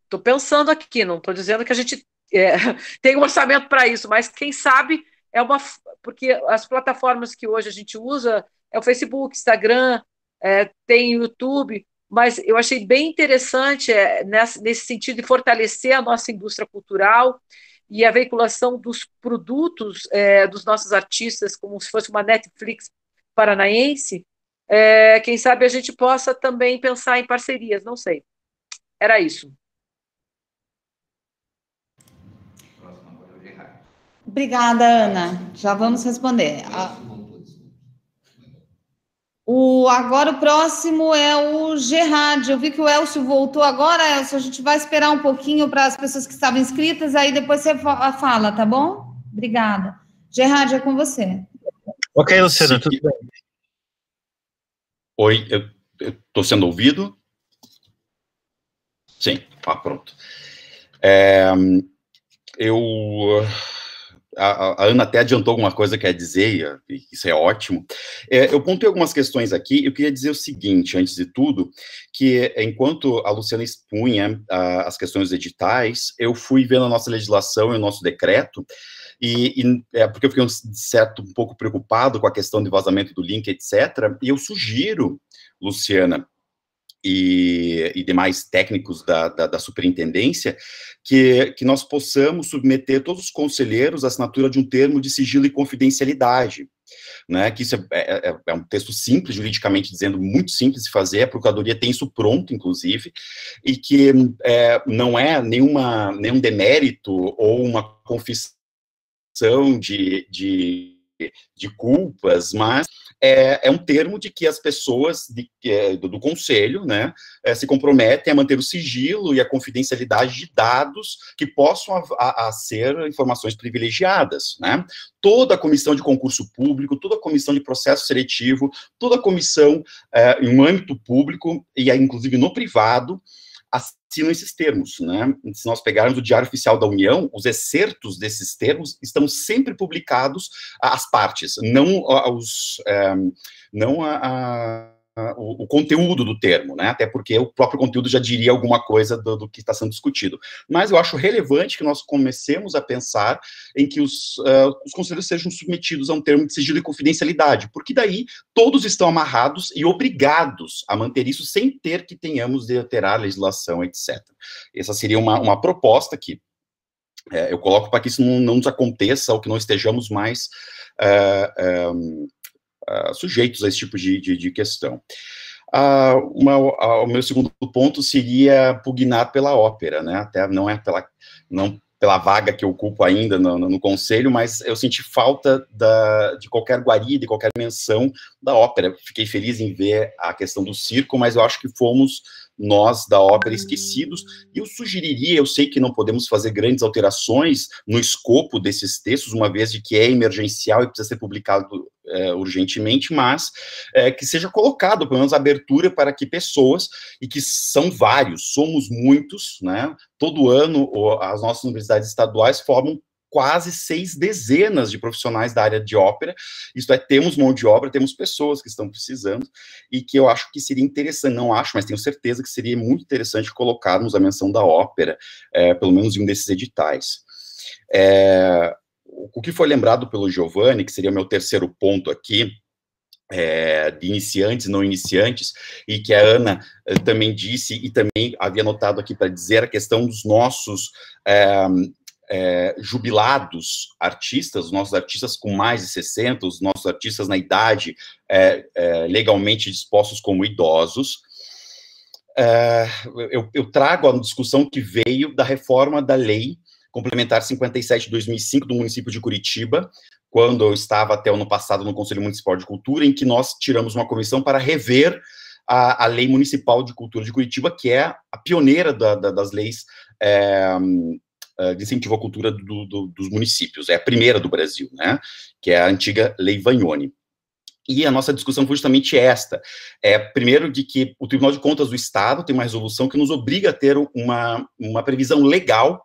Estou pensando aqui, não estou dizendo que a gente tem um orçamento para isso, mas quem sabe porque as plataformas que hoje a gente usa é o Facebook, Instagram, tem o YouTube, mas eu achei bem interessante nesse sentido de fortalecer a nossa indústria cultural e a veiculação dos produtos dos nossos artistas, como se fosse uma Netflix paranaense, quem sabe a gente possa também pensar em parcerias, não sei. Era isso. Obrigada, Ana. Já vamos responder. Agora o próximo é o Gerard. Eu vi que o Elcio voltou agora, Elcio. A gente vai esperar um pouquinho para as pessoas que estavam inscritas, aí depois você fala, tá bom? Obrigada. Gerard, é com você. Ok, Luciana, tudo bem? Oi, eu estou sendo ouvido? Sim, pronto. A Ana até adiantou alguma coisa que quer dizer, e isso é ótimo. Eu pontei algumas questões aqui, eu queria dizer o seguinte, antes de tudo, que enquanto a Luciana expunha as questões editais, eu fui vendo a nossa legislação e o nosso decreto, porque eu fiquei um pouco preocupado com a questão de vazamento do link, etc., e eu sugiro, Luciana, e demais técnicos da superintendência, que nós possamos submeter todos os conselheiros à assinatura de um termo de sigilo e confidencialidade, né, que isso é um texto simples, juridicamente dizendo, muito simples de fazer, a Procuradoria tem isso pronto, inclusive, e que não é nenhum demérito ou uma confissão de culpas, mas é um termo de que as pessoas do Conselho, né, se comprometem a manter o sigilo e a confidencialidade de dados que possam ser informações privilegiadas, né? Toda a comissão de concurso público, toda a comissão de processo seletivo, toda a comissão em um âmbito público, e inclusive no privado, assinam esses termos, né? Se nós pegarmos o Diário Oficial da União, os excertos desses termos estão sempre publicados às partes, não o conteúdo do termo, né? Até porque o próprio conteúdo já diria alguma coisa do que está sendo discutido. Mas eu acho relevante que nós comecemos a pensar em que os conselheiros sejam submetidos a um termo de sigilo e confidencialidade, porque daí todos estão amarrados e obrigados a manter isso sem ter que tenhamos de alterar a legislação, etc. Essa seria uma proposta que eu coloco para que isso não nos aconteça, ou que não estejamos mais sujeitos a esse tipo de questão. O meu segundo ponto seria pugnar pela ópera, né? Até não pela vaga que eu ocupo ainda no conselho, mas eu senti falta de qualquer guarida, de qualquer menção da ópera. Fiquei feliz em ver a questão do circo, mas eu acho que fomos nós da ópera esquecidos, e eu sugeriria, eu sei que não podemos fazer grandes alterações no escopo desses textos, uma vez de que é emergencial e precisa ser publicado urgentemente, mas que seja colocado, pelo menos, a abertura para que pessoas, e que são vários, somos muitos, né, todo ano as nossas universidades estaduais formam quase 6 dezenas de profissionais da área de ópera, isto é, temos mão de obra, temos pessoas que estão precisando, e que eu acho que seria interessante, não acho, mas tenho certeza que seria muito interessante colocarmos a menção da ópera, pelo menos em um desses editais. O que foi lembrado pelo Giovanni, que seria o meu terceiro ponto aqui, de iniciantes e não iniciantes, e que a Ana também disse, e também havia notado aqui para dizer, a questão dos nossos jubilados artistas, os nossos artistas com mais de 60, os nossos artistas na idade legalmente dispostos como idosos. Eu trago a discussão que veio da reforma da Lei Complementar 57 de 2005 do município de Curitiba, quando eu estava até o ano passado no Conselho Municipal de Cultura, em que nós tiramos uma comissão para rever a Lei Municipal de Cultura de Curitiba, que é a pioneira das leis de incentivo à cultura dos municípios, é a primeira do Brasil, né, que é a antiga Lei Vagnoni. E a nossa discussão foi justamente esta, primeiro, de que o Tribunal de Contas do Estado tem uma resolução que nos obriga a ter uma previsão legal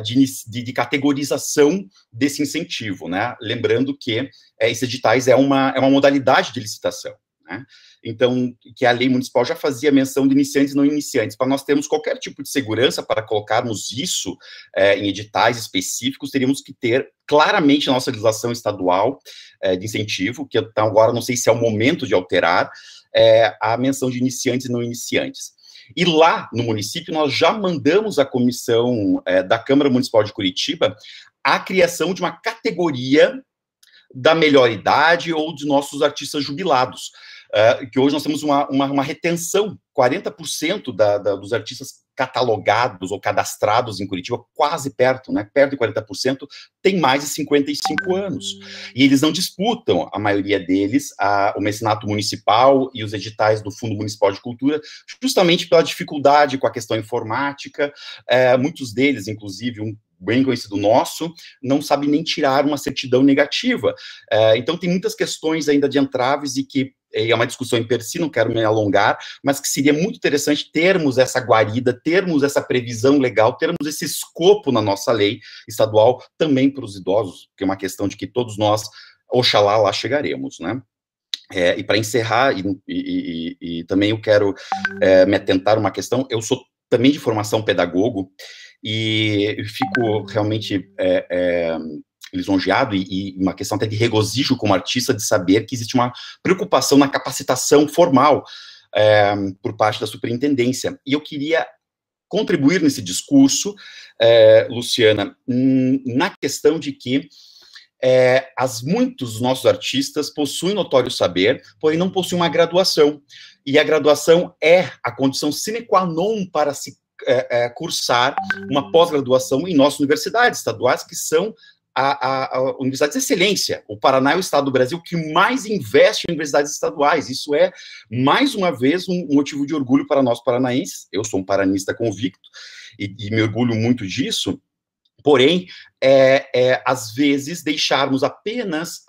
de categorização desse incentivo, né, lembrando que esses editais é uma modalidade de licitação, né? Então, que a lei municipal já fazia menção de iniciantes e não iniciantes. Para nós termos qualquer tipo de segurança para colocarmos isso em editais específicos, teríamos que ter claramente a nossa legislação estadual de incentivo, que então, agora não sei se é o momento de alterar, a menção de iniciantes e não iniciantes. E lá no município, nós já mandamos à comissão da Câmara Municipal de Curitiba a criação de uma categoria da melhor idade ou de nossos artistas jubilados. Que hoje nós temos uma retenção, 40% dos artistas catalogados ou cadastrados em Curitiba, quase perto, né? Perto de 40%, tem mais de 55 anos. E eles não disputam, a maioria deles, o mecenato municipal e os editais do Fundo Municipal de Cultura, justamente pela dificuldade com a questão informática. Muitos deles, inclusive, um bem conhecido nosso, não sabe nem tirar uma certidão negativa. Então, tem muitas questões ainda de entraves e que é uma discussão em per si, não quero me alongar, mas que seria muito interessante termos essa guarida, termos essa previsão legal, termos esse escopo na nossa lei estadual também para os idosos, que é uma questão de que todos nós, oxalá, lá chegaremos, né? E para encerrar, e também eu quero me atentar a uma questão, eu sou também de formação pedagogo, e eu fico realmente lisonjeado e uma questão até de regozijo como artista de saber que existe uma preocupação na capacitação formal por parte da superintendência. E eu queria contribuir nesse discurso, Luciana, na questão de que muitos dos nossos artistas possuem notório saber, porém não possuem uma graduação. E a graduação é a condição sine qua non para se cursar uma pós-graduação em nossas universidades estaduais, que são universidades de excelência. O Paraná é o estado do Brasil que mais investe em universidades estaduais. Isso é, mais uma vez, um motivo de orgulho para nós paranaenses. Eu sou um paranista convicto e me orgulho muito disso. Porém, às vezes, deixarmos apenas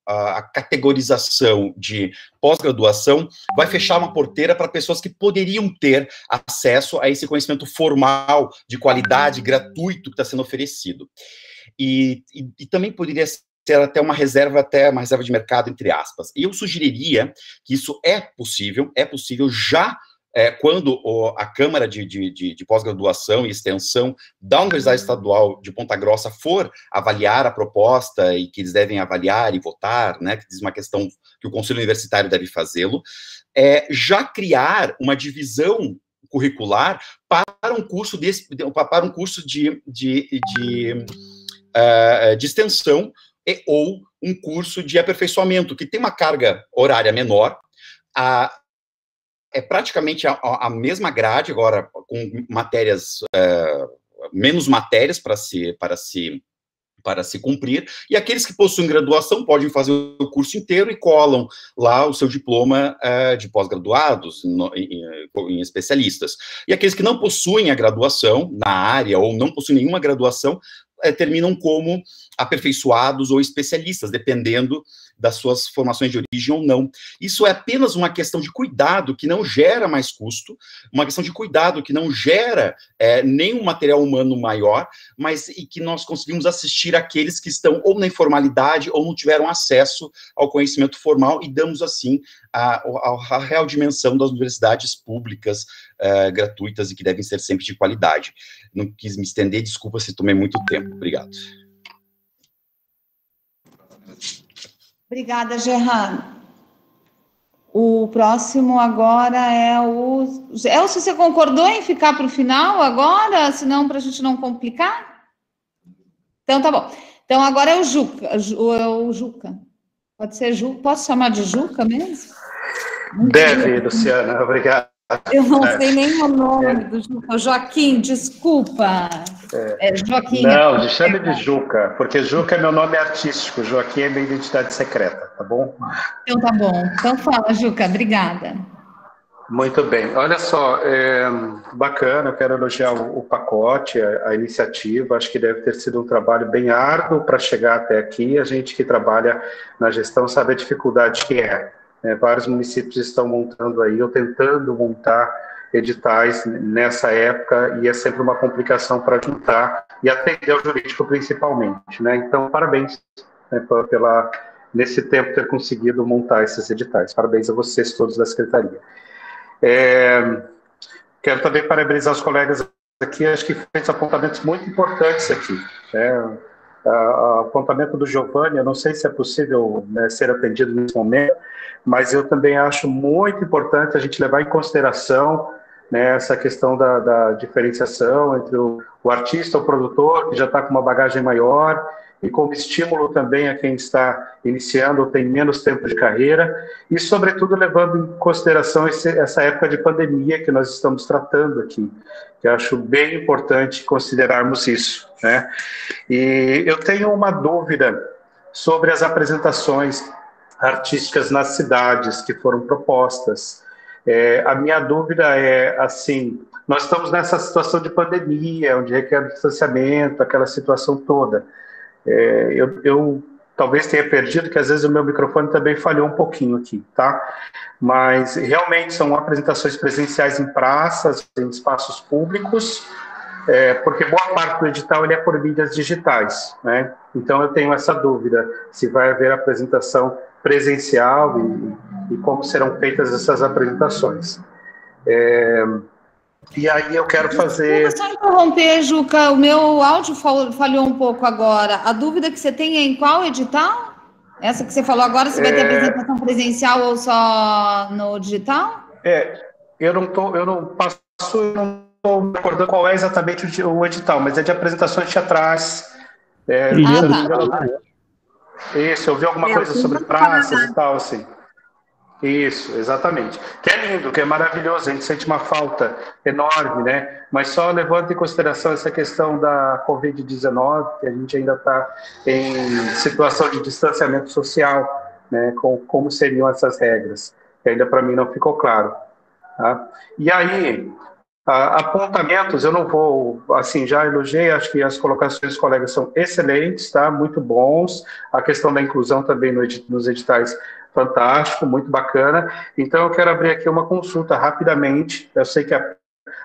a categorização de pós-graduação vai fechar uma porteira para pessoas que poderiam ter acesso a esse conhecimento formal, de qualidade, gratuito, que está sendo oferecido. E também poderia ser até uma reserva de mercado, entre aspas. E eu sugeriria que isso é possível já quando a Câmara de Pós-Graduação e Extensão da Universidade Estadual de Ponta Grossa for avaliar a proposta, e que eles devem avaliar e votar, né, que diz uma questão que o Conselho Universitário deve fazê-lo, já criar uma divisão curricular para um curso de extensão ou um curso de aperfeiçoamento, que tem uma carga horária menor, é praticamente a mesma grade, agora com matérias, menos matérias para se cumprir, e aqueles que possuem graduação podem fazer o curso inteiro e colam lá o seu diploma de pós-graduados em especialistas. E aqueles que não possuem a graduação na área ou não possuem nenhuma graduação terminam como aperfeiçoados ou especialistas, dependendo das suas formações de origem ou não. Isso é apenas uma questão de cuidado que não gera mais custo, uma questão de cuidado que não gera nenhum material humano maior, mas e que nós conseguimos assistir aqueles que estão ou na informalidade ou não tiveram acesso ao conhecimento formal, e damos, assim, a real dimensão das universidades públicas gratuitas e que devem ser sempre de qualidade. Não quis me estender, desculpa se tomei muito tempo. Obrigado. Obrigada, Gerard. O próximo agora é o... Elcio, você concordou em ficar para o final agora? Senão, para a gente não complicar? Então, tá bom. Então, agora é o Juca. O Juca. Pode ser Juca? Posso chamar de Juca mesmo? Deve, Luciana. Obrigado. Eu não sei nem o nome do Juca. Joaquim, desculpa. Joaquim. Não, me chame de Juca, porque Juca é meu nome artístico, Joaquim é minha identidade secreta, tá bom? Então tá bom. Então fala, Juca, obrigada. Muito bem. Olha só, bacana, eu quero elogiar o pacote, a iniciativa, acho que deve ter sido um trabalho bem árduo para chegar até aqui. A gente que trabalha na gestão sabe a dificuldade que é. Vários municípios estão montando aí, ou tentando montar editais nessa época, e é sempre uma complicação para juntar e atender ao jurídico principalmente, né? Então, parabéns, né, nesse tempo ter conseguido montar esses editais. Parabéns a vocês todos da Secretaria. Quero também parabenizar os colegas aqui, acho que fez apontamentos muito importantes aqui, né? O apontamento do Giovanni, eu não sei se é possível, né, ser atendido nesse momento, mas eu também acho muito importante a gente levar em consideração, né, essa questão da diferenciação entre o artista, o produtor, que já está com uma bagagem maior, e como estímulo também a quem está iniciando ou tem menos tempo de carreira, e, sobretudo, levando em consideração essa época de pandemia que nós estamos tratando aqui, que eu acho bem importante considerarmos isso, né? E eu tenho uma dúvida sobre as apresentações artísticas nas cidades que foram propostas. A minha dúvida é, assim, nós estamos nessa situação de pandemia, onde requer distanciamento, aquela situação toda. Eu talvez tenha perdido, que às vezes o meu microfone também falhou um pouquinho aqui, tá? Mas realmente são apresentações presenciais em praças, em espaços públicos, porque boa parte do edital ele é por mídias digitais, né? Então eu tenho essa dúvida, se vai haver apresentação presencial e como serão feitas essas apresentações. E aí eu quero fazer... Desculpa só interromper, Juca, o meu áudio falhou um pouco agora. A dúvida que você tem é em qual edital? Essa que você falou agora, se vai ter apresentação presencial ou só no digital? Eu não estou me recordando qual é exatamente o edital, mas é de apresentações teatrais. Isso, eu vi alguma coisa sobre praças e tal, assim. Isso, exatamente. Que é lindo, que é maravilhoso, a gente sente uma falta enorme, né? Mas só levando em consideração essa questão da Covid-19, que a gente ainda está em situação de distanciamento social, né? Como seriam essas regras, que ainda para mim não ficou claro. Tá? E aí, apontamentos, eu não vou, assim, já elogiei, acho que as colocações dos colegas são excelentes, tá? Muito bons. A questão da inclusão também nos editais, fantástico, muito bacana. Então, eu quero abrir aqui uma consulta rapidamente. Eu sei que a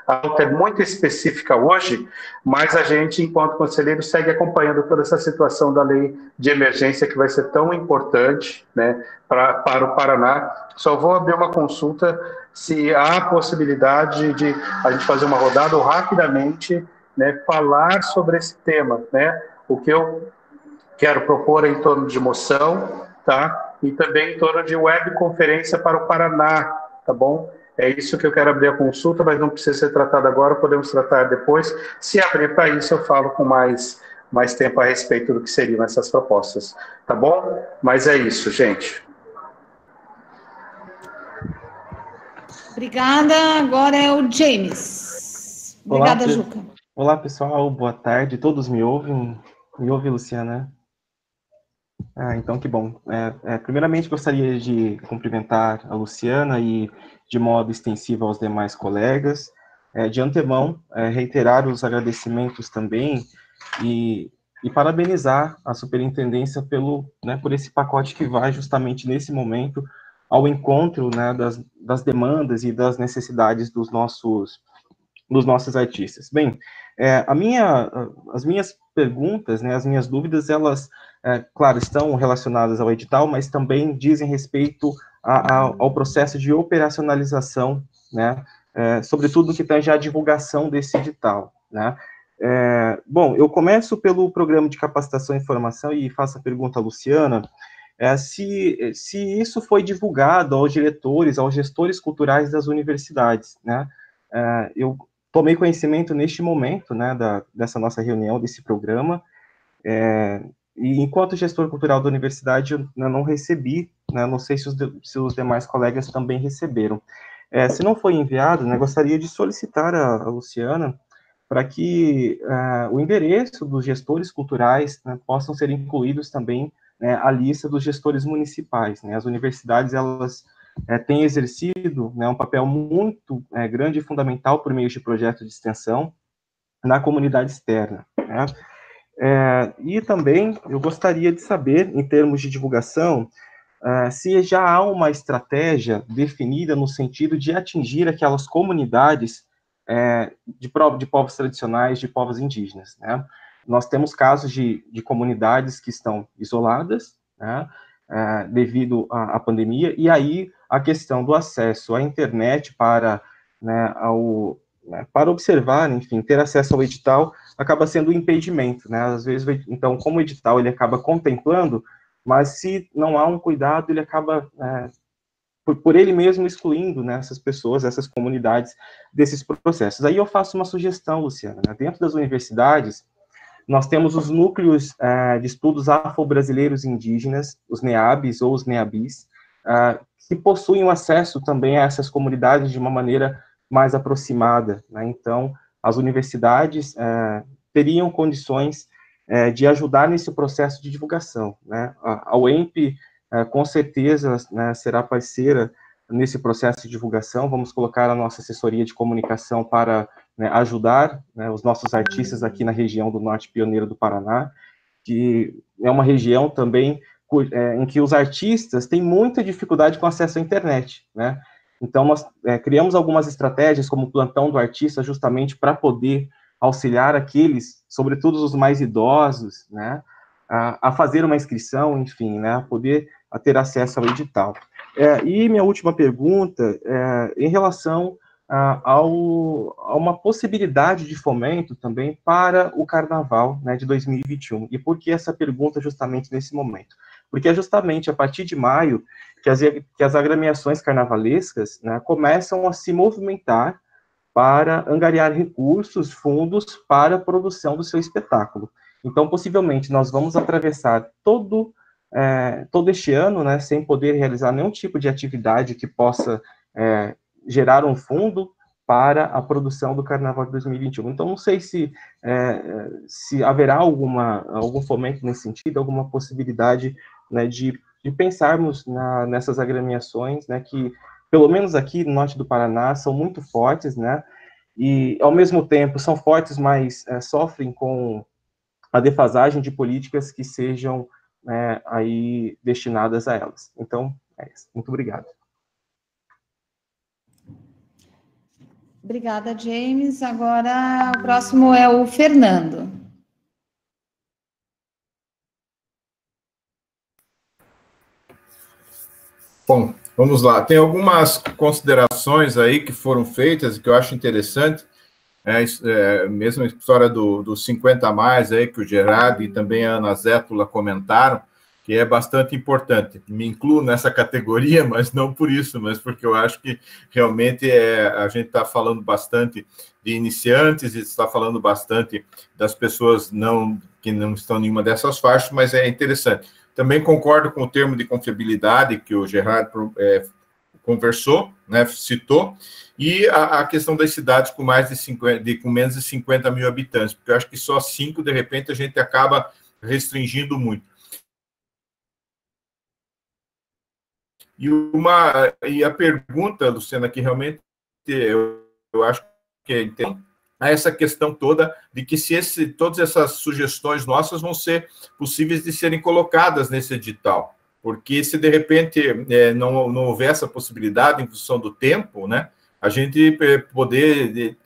pauta é muito específica hoje, mas a gente, enquanto conselheiro, segue acompanhando toda essa situação da lei de emergência, que vai ser tão importante, né, para o Paraná. Só vou abrir uma consulta se há possibilidade de a gente fazer uma rodada ou rapidamente, né, falar sobre esse tema, né? O que eu quero propor é em torno de moção, tá? E também em torno de webconferência para o Paraná, tá bom? É isso que eu quero abrir a consulta, mas não precisa ser tratado agora, podemos tratar depois. Se abrir para isso, eu falo com mais tempo a respeito do que seriam essas propostas, tá bom? Mas é isso, gente. Obrigada, agora é o James. Obrigada, Olá, Juca. Olá, pessoal, boa tarde. Todos me ouvem? Me ouve, Luciana? Então que bom. Primeiramente, gostaria de cumprimentar a Luciana e, de modo extensivo, aos demais colegas. De antemão, reiterar os agradecimentos também e parabenizar a superintendência por esse pacote que vai justamente nesse momento ao encontro, né, das demandas e das necessidades dos nossos artistas. Bem, as minhas perguntas, né, as minhas dúvidas, elas, claro, estão relacionadas ao edital, mas também dizem respeito ao processo de operacionalização, né, sobretudo no que tange à divulgação desse edital, né. Bom, eu começo pelo programa de capacitação e formação e faço a pergunta à Luciana, se isso foi divulgado aos diretores, aos gestores culturais das universidades, né. Eu tomei conhecimento neste momento, né, dessa nossa reunião, desse programa, e enquanto gestor cultural da universidade, eu não recebi, né, não sei se os demais colegas também receberam. Se não foi enviado, né, gostaria de solicitar a Luciana para que o endereço dos gestores culturais, né, possam ser incluídos também, né, à lista dos gestores municipais, né. As universidades, elas têm exercido, né, um papel muito grande e fundamental por meio de projetos de extensão na comunidade externa, né. E também eu gostaria de saber, em termos de divulgação, se já há uma estratégia definida no sentido de atingir aquelas comunidades de povos tradicionais, de povos indígenas, né. Nós temos casos de comunidades que estão isoladas, né, devido à pandemia, e aí a questão do acesso à internet para observar, enfim, ter acesso ao edital, acaba sendo um impedimento, né, às vezes, então, como o edital, ele acaba contemplando, mas se não há um cuidado, ele acaba, por ele mesmo, excluindo, né, essas pessoas, essas comunidades, desses processos. Aí eu faço uma sugestão, Luciana, né, dentro das universidades, nós temos os núcleos de estudos afro-brasileiros indígenas, os NEABs ou os NEABIs, que possuem acesso também a essas comunidades de uma maneira mais aproximada, né? Então, as universidades teriam condições de ajudar nesse processo de divulgação, né? A UEMP, com certeza, né, será parceira nesse processo de divulgação. Vamos colocar a nossa assessoria de comunicação para, né, ajudar, né, os nossos artistas aqui na região do Norte Pioneiro do Paraná, que é uma região também em que os artistas têm muita dificuldade com acesso à internet, né? Então, nós criamos algumas estratégias, como o plantão do artista, justamente para poder auxiliar aqueles, sobretudo os mais idosos, né, a fazer uma inscrição, enfim, né, a poder ter acesso ao edital. E minha última pergunta em relação a uma possibilidade de fomento também para o Carnaval, né, de 2021. E por que essa pergunta justamente nesse momento? Porque é justamente a partir de maio que as agremiações carnavalescas, né, começam a se movimentar para angariar recursos, fundos para a produção do seu espetáculo. Então, possivelmente, nós vamos atravessar todo este ano, né, sem poder realizar nenhum tipo de atividade que possa gerar um fundo para a produção do Carnaval de 2021. Então, não sei se haverá algum fomento nesse sentido, alguma possibilidade, né, de pensarmos nessas agremiações, né, que, pelo menos aqui no norte do Paraná, são muito fortes, né, e, ao mesmo tempo, são fortes, mas sofrem com a defasagem de políticas que sejam aí destinadas a elas. Então, é isso. Muito obrigado. Obrigada, James. Agora, o próximo é o Fernando. Bom, vamos lá. Tem algumas considerações aí que foram feitas e que eu acho interessante. Mesmo a história dos 50 a mais aí que o Gerardo e também a Ana Zétula comentaram, que é bastante importante. Me incluo nessa categoria, mas não por isso, mas porque eu acho que realmente a gente está falando bastante de iniciantes e está falando bastante das pessoas que não estão em nenhuma dessas faixas, mas é interessante. Também concordo com o termo de confiabilidade que o Gerardo conversou, né, citou, e a questão das cidades com com menos de 50 mil habitantes, porque eu acho que só 5, de repente, a gente acaba restringindo muito. E a pergunta, Luciana, que realmente eu acho que tem essa questão toda de que se todas essas sugestões nossas vão ser possíveis de serem colocadas nesse edital, porque se de repente não houver essa possibilidade em função do tempo, né, a gente poder,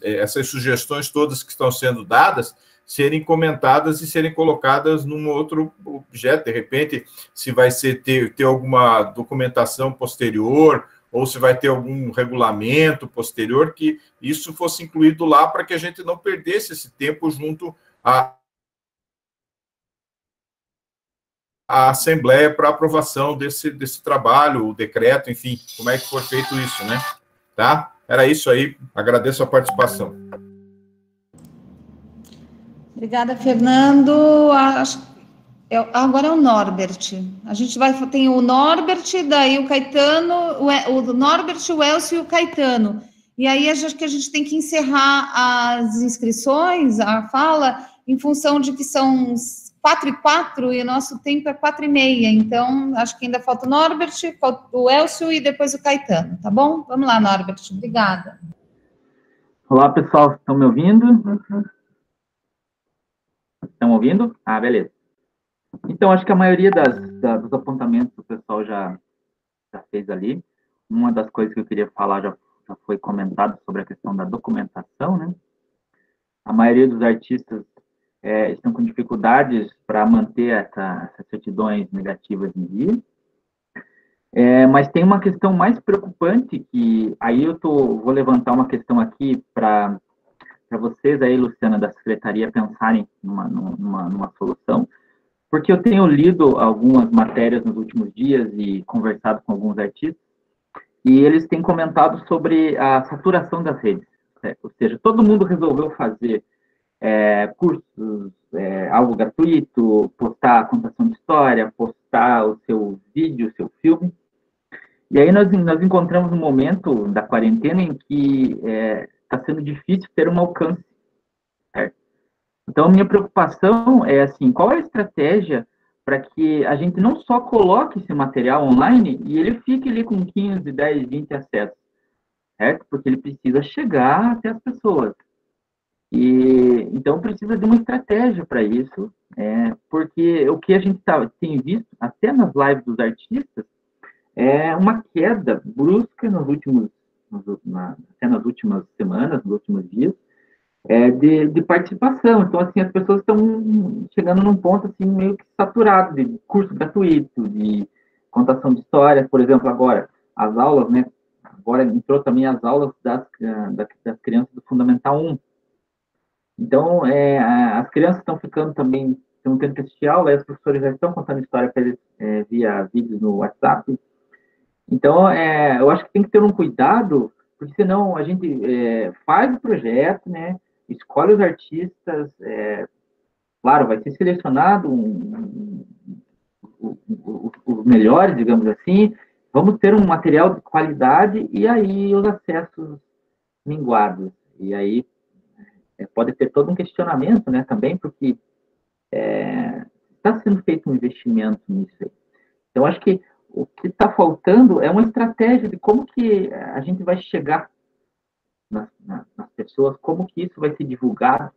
essas sugestões todas que estão sendo dadas, serem comentadas e serem colocadas num outro objeto, de repente, se vai ter alguma documentação posterior, ou se vai ter algum regulamento posterior, que isso fosse incluído lá para que a gente não perdesse esse tempo junto à Assembleia para aprovação desse trabalho, o decreto, enfim, como é que for feito isso, né? Tá? Era isso aí, agradeço a participação. Obrigada, Fernando. Agora é o Norbert. A gente tem o Norbert, daí o Caetano, o Norbert, o Elcio e o Caetano. E aí acho que a gente tem que encerrar as inscrições, a fala, em função de que são 4h04 e o nosso tempo é 4h30. Então, acho que ainda falta o Norbert, o Elcio e depois o Caetano, tá bom? Vamos lá, Norbert. Obrigada. Olá, pessoal. Estão me ouvindo? Estão ouvindo? Ah, beleza. Então, acho que a maioria dos apontamentos o pessoal já fez ali. Uma das coisas que eu queria falar já foi comentado sobre a questão da documentação, né? A maioria dos artistas estão com dificuldades para manter essas certidões negativas em dia. Mas tem uma questão mais preocupante, que aí vou levantar uma questão aqui para vocês aí, Luciana, da Secretaria, pensarem numa solução, porque eu tenho lido algumas matérias nos últimos dias e conversado com alguns artistas, e eles têm comentado sobre a saturação das redes, certo? Ou seja, todo mundo resolveu fazer cursos, algo gratuito, postar a contação de história, postar o seu vídeo, o seu filme. E aí nós encontramos um momento da quarentena em que está sendo difícil ter um alcance, certo? Então, a minha preocupação é, assim, qual é a estratégia para que a gente não só coloque esse material online e ele fique ali com 15, 10, 20 acessos, certo? Porque ele precisa chegar até as pessoas. E, então, precisa de uma estratégia para isso, porque o que a gente tem visto, até nas lives dos artistas, é uma queda brusca até nas últimas semanas, nos últimos dias, de participação. Então, assim, as pessoas estão chegando num ponto, assim, meio que saturado de curso gratuito, de contação de histórias, por exemplo, agora, as aulas, né, agora entrou também as aulas das crianças do Fundamental 1. Então, as crianças estão ficando também, estão tendo que assistir aula, e os professores já estão contando história para eles via vídeos no WhatsApp. Então, eu acho que tem que ter um cuidado, porque senão a gente faz o projeto, né, escolhe os artistas, claro, vai ser selecionado os melhores, digamos assim, vamos ter um material de qualidade e aí os acessos minguados. E aí pode ter todo um questionamento, né, também, porque está sendo feito um investimento nisso aí. Então, acho que o que está faltando é uma estratégia de como que a gente vai chegar nas pessoas, como que isso vai ser divulgado,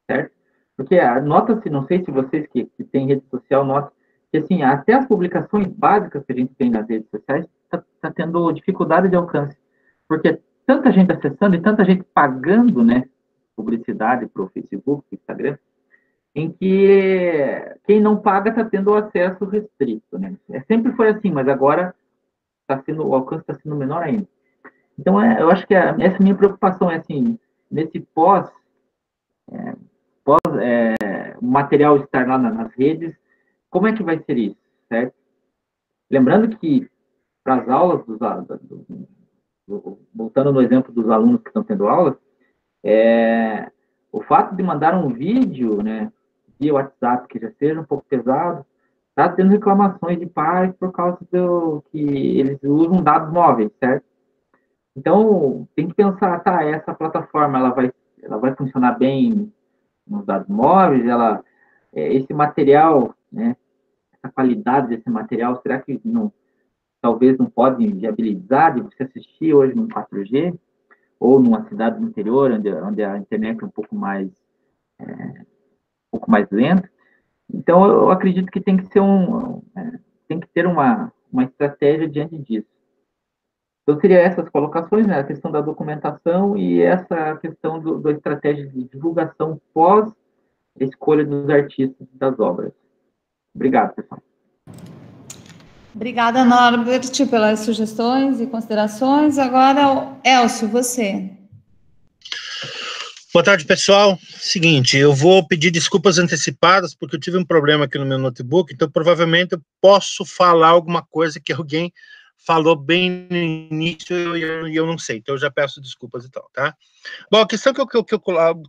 certo? Porque nota-se, não sei se vocês que têm rede social notam, que assim, até as publicações básicas que a gente tem nas redes sociais está tendo dificuldade de alcance, porque tanta gente acessando e tanta gente pagando, né, publicidade para o Facebook, para o Instagram, em que quem não paga está tendo acesso restrito, né? Sempre foi assim, mas agora o alcance está sendo menor ainda. Então, eu acho que essa minha preocupação é assim, nesse o material estar lá nas redes, como é que vai ser isso, certo? Lembrando que para as aulas, voltando no exemplo dos alunos que estão tendo aulas, o fato de mandar um vídeo, né, via WhatsApp, que já seja um pouco pesado, está tendo reclamações de pais por causa que eles usam dados móveis, certo? Então, tem que pensar, essa plataforma, ela vai funcionar bem nos dados móveis, esse material, né, essa qualidade desse material, será que talvez não pode viabilizar de você assistir hoje no 4G, ou numa cidade do interior, onde a internet é um pouco mais lenta? Então, eu acredito que tem que ser tem que ter uma estratégia diante disso. Então, seria essas colocações, né, a questão da documentação e essa questão da estratégia de divulgação pós-escolha dos artistas e das obras. Obrigado, pessoal. Obrigada, Norbert, pelas sugestões e considerações. Agora, Elcio, você. Boa tarde, pessoal. Seguinte, eu vou pedir desculpas antecipadas, porque eu tive um problema aqui no meu notebook, então provavelmente eu posso falar alguma coisa que alguém falou bem no início e eu não sei, então eu já peço desculpas e tal, tá? Bom, a questão que eu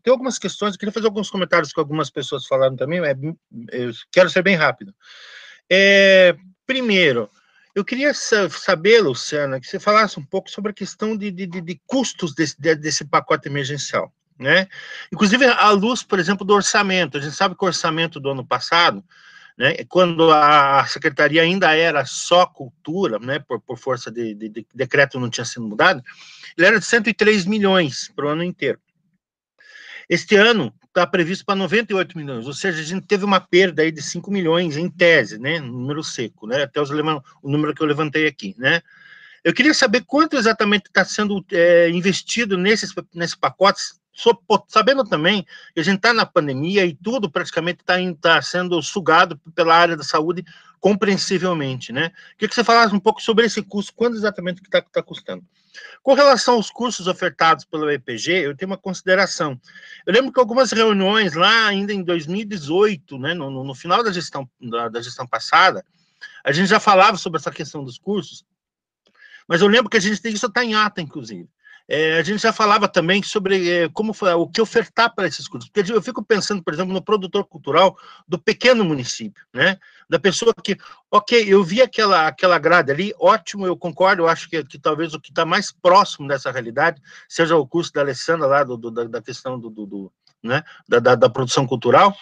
tem algumas questões, eu queria fazer alguns comentários que algumas pessoas falaram também, eu quero ser bem rápido. Primeiro, eu queria saber, Luciana, que você falasse um pouco sobre a questão de custos desse pacote emergencial, né? Inclusive, à luz, por exemplo, do orçamento. A gente sabe que o orçamento do ano passado, né, quando a secretaria ainda era só cultura, né, por força de decreto não tinha sido mudado, ele era de 103 milhões para o ano inteiro. Este ano está previsto para 98 milhões, ou seja, a gente teve uma perda aí de 5 milhões em tese, né, número seco, né, até o número que eu levantei aqui, né. Eu queria saber quanto exatamente está sendo investido nesses pacotes, sabendo também que a gente está na pandemia e tudo praticamente está sendo sugado pela área da saúde compreensivelmente, né? Queria que você falasse um pouco sobre esse custo, quanto exatamente que está custando. Com relação aos cursos ofertados pelo EPG, eu tenho uma consideração. Eu lembro que algumas reuniões lá, ainda em 2018, né, no final da gestão passada, a gente já falava sobre essa questão dos cursos, mas eu lembro que isso está em ata, inclusive. a gente já falava também sobre como foi, o que ofertar para esses cursos. Porque eu fico pensando, por exemplo, no produtor cultural do pequeno município, né? Da pessoa que, ok, eu vi aquela grade ali, ótimo, eu concordo, eu acho que talvez o que está mais próximo dessa realidade seja o curso da Alessandra lá, da questão né, da produção cultural,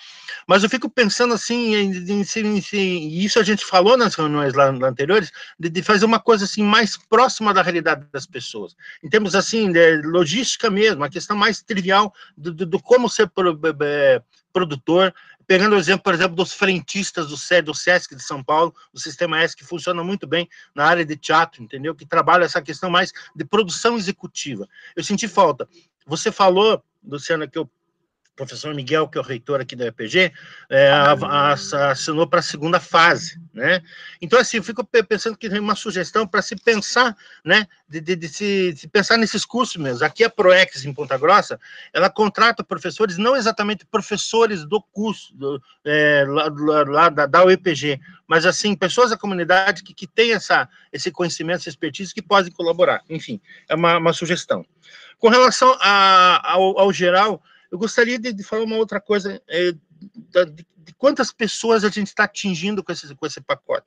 mas eu fico pensando assim, e isso a gente falou nas reuniões lá anteriores, de fazer uma coisa assim mais próxima da realidade das pessoas, em termos assim, de logística mesmo, a questão mais trivial do como ser produtor, pegando o exemplo, por exemplo, dos frentistas do SESC de São Paulo, o Sistema S, que funciona muito bem na área de teatro, entendeu? Que trabalha essa questão mais de produção executiva. Eu senti falta. Você falou, Luciana, que o professor Miguel, que é o reitor aqui da EPG, assinou para a segunda fase, né? Então, assim, eu fico pensando que tem uma sugestão para se pensar, né, de se pensar nesses cursos mesmo. Aqui a ProEx, em Ponta Grossa, ela contrata professores, não exatamente professores do curso, lá da UEPG, mas, assim, pessoas da comunidade que têm esse conhecimento, essa expertise, que podem colaborar. Enfim, é uma sugestão. Com relação ao geral, eu gostaria de falar uma outra coisa, de quantas pessoas a gente está atingindo com esse pacote.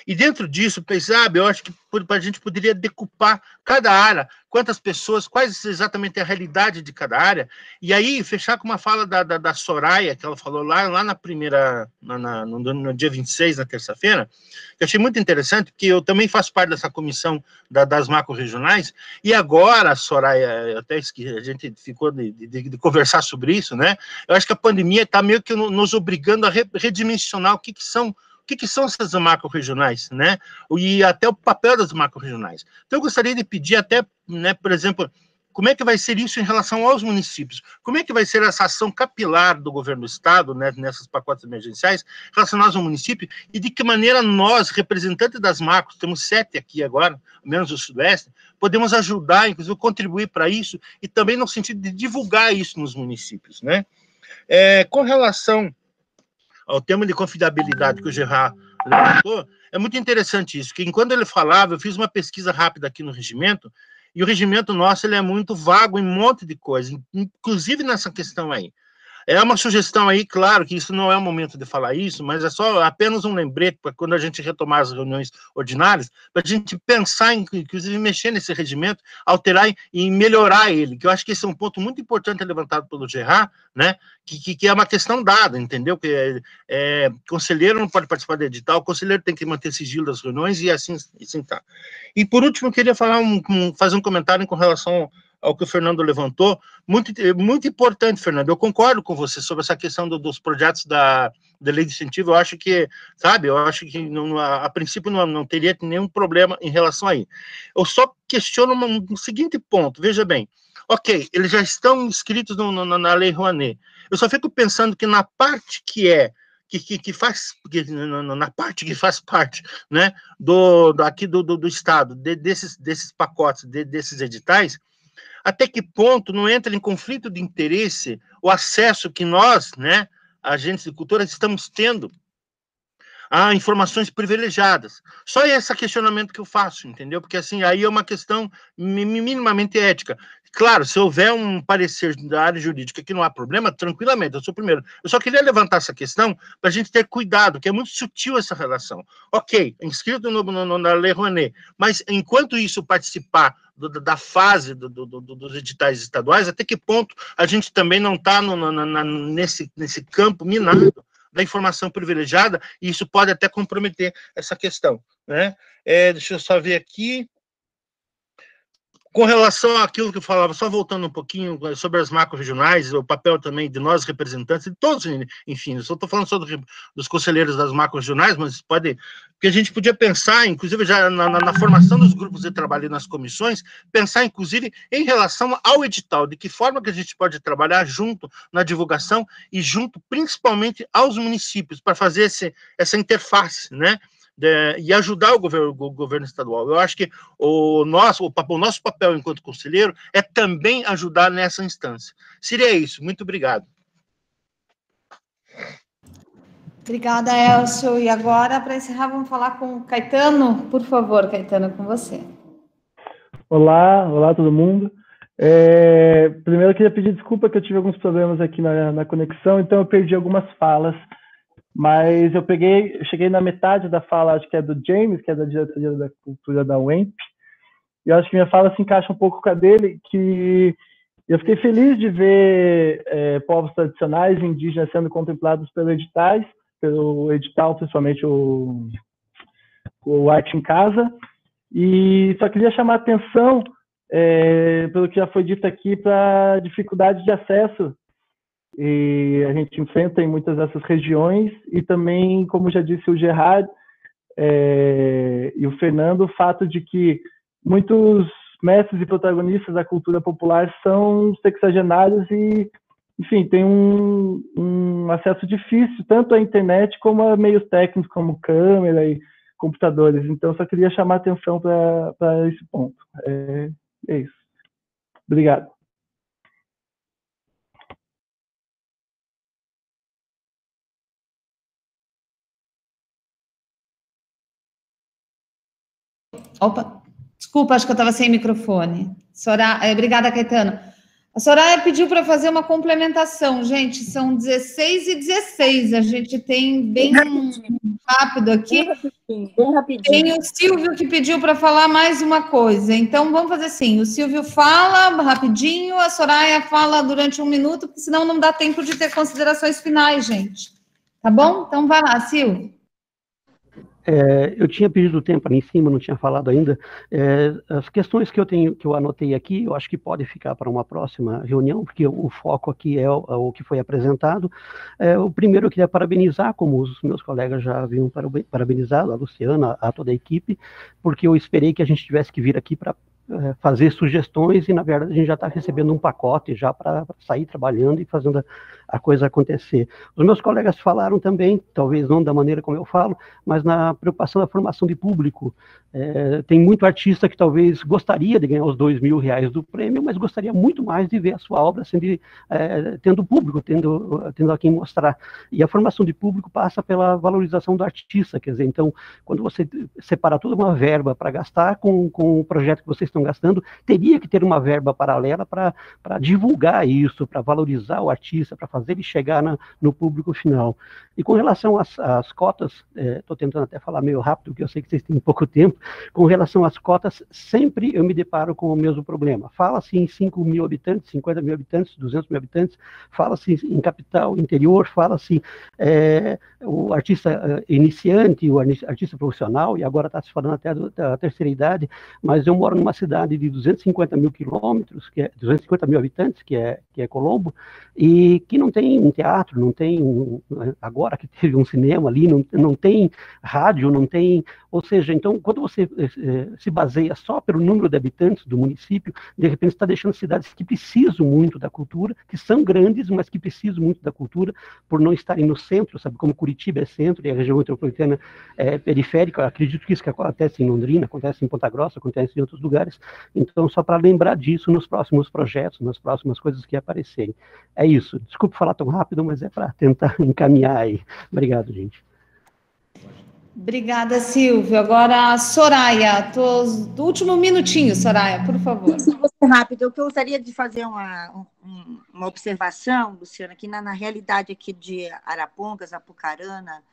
E dentro disso, sabe, eu acho que a gente poderia decupar cada área, quantas pessoas, quais exatamente é a realidade de cada área, e aí fechar com uma fala da Soraya, que ela falou lá na primeira, no dia 26, na terça-feira, que eu achei muito interessante, porque eu também faço parte dessa comissão das macro-regionais, e agora, Soraya, até a gente ficou de conversar sobre isso, né? Eu acho que a pandemia está meio que nos obrigando a redimensionar o que são essas macro-regionais, né? E até o papel das macro-regionais. Então, eu gostaria de pedir até, né, por exemplo, como é que vai ser isso em relação aos municípios? Como é que vai ser essa ação capilar do governo do Estado, né, nessas pacotes emergenciais, relacionados ao município, e de que maneira nós, representantes das macros, temos 7 aqui agora, menos o Sudeste, podemos ajudar, inclusive, contribuir para isso, e também no sentido de divulgar isso nos municípios, né? Com relação ao tema de confiabilidade que o Gerard levantou, é muito interessante isso, que enquanto ele falava, eu fiz uma pesquisa rápida aqui no regimento, e o regimento nosso ele é muito vago em um monte de coisa, inclusive nessa questão aí. É uma sugestão aí, claro, que isso não é o momento de falar isso, mas é só apenas um lembrete para quando a gente retomar as reuniões ordinárias, para a gente pensar, inclusive, mexer nesse regimento, alterar e melhorar ele, que eu acho que esse é um ponto muito importante levantado pelo Gerard, né, que é uma questão dada, entendeu? Que conselheiro não pode participar do edital, o conselheiro tem que manter sigilo das reuniões e assim tá. E, por último, eu queria fazer um comentário com relação ao que o Fernando levantou, muito importante, Fernando, eu concordo com você sobre essa questão dos projetos da lei de incentivo, eu acho que, sabe, a princípio não teria nenhum problema em relação a isso. Eu só questiono um seguinte ponto, veja bem, ok, eles já estão inscritos na Lei Rouanet, eu só fico pensando que na parte na parte que faz parte, né, aqui do Estado, desses pacotes, desses editais, até que ponto não entra em conflito de interesse o acesso que nós, né, agentes de cultura, estamos tendo a informações privilegiadas. Só esse questionamento que eu faço, entendeu? Porque, assim, aí é uma questão minimamente ética. Claro, se houver um parecer da área jurídica que não há problema, tranquilamente, eu sou o primeiro. Eu só queria levantar essa questão para a gente ter cuidado, que é muito sutil essa relação. Ok, inscrito na Lei Rouanet, mas enquanto isso participar da fase dos editais estaduais, até que ponto a gente também não está nesse campo minado da informação privilegiada, e isso pode até comprometer essa questão, né? Deixa eu só ver aqui. Com relação àquilo que eu falava, só voltando um pouquinho sobre as macro-regionais, o papel também de nós representantes, de todos, enfim, eu só estou falando só dos conselheiros das macro-regionais, mas porque a gente podia pensar, inclusive, já na formação dos grupos de trabalho e nas comissões, pensar, inclusive, em relação ao edital, de que forma que a gente pode trabalhar junto na divulgação e junto, principalmente, aos municípios, para fazer essa interface, né? E ajudar o governo estadual. Eu acho que o nosso papel enquanto conselheiro é também ajudar nessa instância. Seria isso. Muito obrigado. Obrigada, Elcio. E agora, para encerrar, vamos falar com o Caetano. Por favor, Caetano, com você. Olá todo mundo. Primeiro eu queria pedir desculpa que eu tive alguns problemas aqui na conexão, então eu perdi algumas falas, mas eu cheguei na metade da fala, acho que é do James, que é da Diretoria da Cultura da UEMP, e eu acho que minha fala se encaixa um pouco com a dele, que eu fiquei feliz de ver povos tradicionais e indígenas sendo contemplados pelo edital, principalmente o Arte em Casa, e só queria chamar a atenção, pelo que já foi dito aqui, para a dificuldade de acesso e a gente enfrenta em muitas dessas regiões, e também, como já disse o Gerard e o Fernando, o fato de que muitos mestres e protagonistas da cultura popular são sexagenários e, enfim, tem um acesso difícil, tanto à internet como a meios técnicos, como câmera e computadores. Então, só queria chamar a atenção para esse ponto. É isso. Obrigado. Opa, desculpa, acho que eu estava sem microfone. Obrigada, Caetano. A Soraya pediu para fazer uma complementação. Gente, são 16h16. A gente tem bem rápido aqui. Bem rapidinho. Tem o Silvio que pediu para falar mais uma coisa. Então, vamos fazer assim. O Silvio fala rapidinho, a Soraya fala durante 1 minuto, porque senão não dá tempo de ter considerações finais, gente. Tá bom? Então, vai lá, Silvio. Eu tinha pedido tempo ali em cima, não tinha falado ainda. As questões que eu anotei aqui, eu acho que pode ficar para uma próxima reunião, porque o foco aqui é o que foi apresentado. O primeiro eu queria parabenizar, como os meus colegas já haviam parabenizado, a Luciana, a toda a equipe, porque eu esperei que a gente tivesse que vir aqui para fazer sugestões, e na verdade a gente já está recebendo um pacote já para sair trabalhando e fazendo a coisa acontecer. Os meus colegas falaram também, talvez não da maneira como eu falo, mas na preocupação da formação de público. Tem muito artista que talvez gostaria de ganhar os R$2.000 do prêmio, mas gostaria muito mais de ver a sua obra tendo público, tendo a quem mostrar. E a formação de público passa pela valorização do artista, quer dizer, então, quando você separa toda uma verba para gastar com o projeto que vocês estão gastando, teria que ter uma verba paralela para divulgar isso, para valorizar o artista, para fazer ele chegar no público final. E com relação às cotas, estou tentando até falar meio rápido, porque eu sei que vocês têm pouco tempo, com relação às cotas, sempre eu me deparo com o mesmo problema. Fala-se em 5.000 habitantes, 50.000 habitantes, 200.000 habitantes, fala-se em capital, interior, fala-se o artista iniciante, o artista profissional, e agora está se falando até da terceira idade, mas eu moro numa cidade de 250.000 quilômetros, 250.000 habitantes, que é Colombo, e que não tem um teatro, não tem, agora que teve um cinema ali, não tem rádio, não tem, ou seja, então, quando você se baseia só pelo número de habitantes do município, de repente está deixando cidades que precisam muito da cultura, que são grandes, mas que precisam muito da cultura, por não estarem no centro, sabe, como Curitiba é centro, e a região metropolitana é periférica. Eu acredito que isso que acontece em Londrina, acontece em Ponta Grossa, acontece em outros lugares, então, só para lembrar disso nos próximos projetos, nas próximas coisas que aparecerem. É isso. Desculpe falar tão rápido, mas é para tentar encaminhar aí. Obrigado, gente. Obrigada, Silvio. Agora, Soraya, do último minutinho, Soraya, por favor. Sim, vou ser rápido. Eu gostaria de fazer uma observação, Luciana, que na realidade aqui de Arapongas, Apucarana,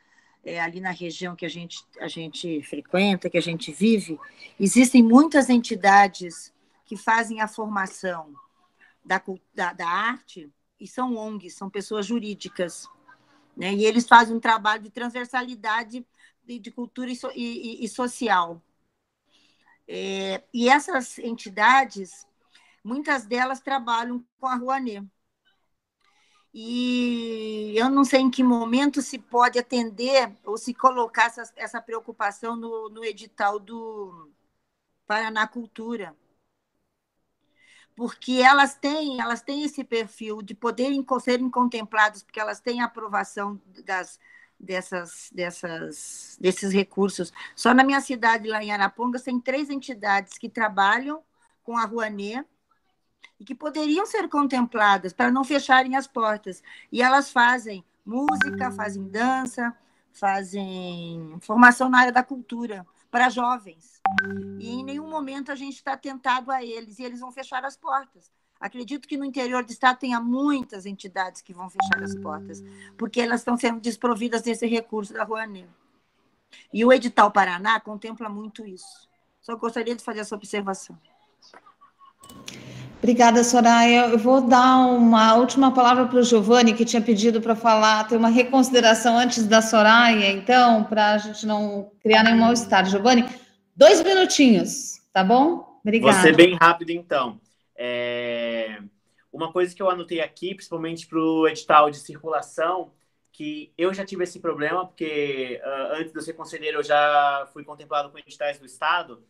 ali na região que a gente frequenta, que a gente vive, existem muitas entidades que fazem a formação da arte, e são ONGs, são pessoas jurídicas, né? E eles fazem um trabalho de transversalidade de cultura e social. E essas entidades, muitas delas trabalham com a Rouanet. E eu não sei em que momento se pode atender ou se colocar essa preocupação no edital do Paraná Cultura. Porque elas têm esse perfil de poderem serem contempladas, porque elas têm a aprovação desses recursos. Só na minha cidade, lá em Arapongas, tem 3 entidades que trabalham com a Rouanet e que poderiam ser contempladas para não fecharem as portas. E elas fazem música, fazem dança, fazem formação na área da cultura, para jovens. E em nenhum momento a gente está atentado a eles, e eles vão fechar as portas. Acredito que no interior do estado tenha muitas entidades que vão fechar as portas, porque elas estão sendo desprovidas desse recurso da Rouanet. E o edital Paraná contempla muito isso. Só gostaria de fazer essa observação. Obrigada, Soraya. Eu vou dar uma última palavra para o Giovanni, que tinha pedido para falar, ter uma reconsideração antes da Soraya, então, para a gente não criar nenhum mal-estar. Giovanni, 2 minutinhos, tá bom? Obrigada. Vou ser bem rápido, então. Uma coisa que eu anotei aqui, principalmente para o edital de circulação, que eu já tive esse problema, porque antes de eu ser conselheiro eu já fui contemplado com editais do Estado,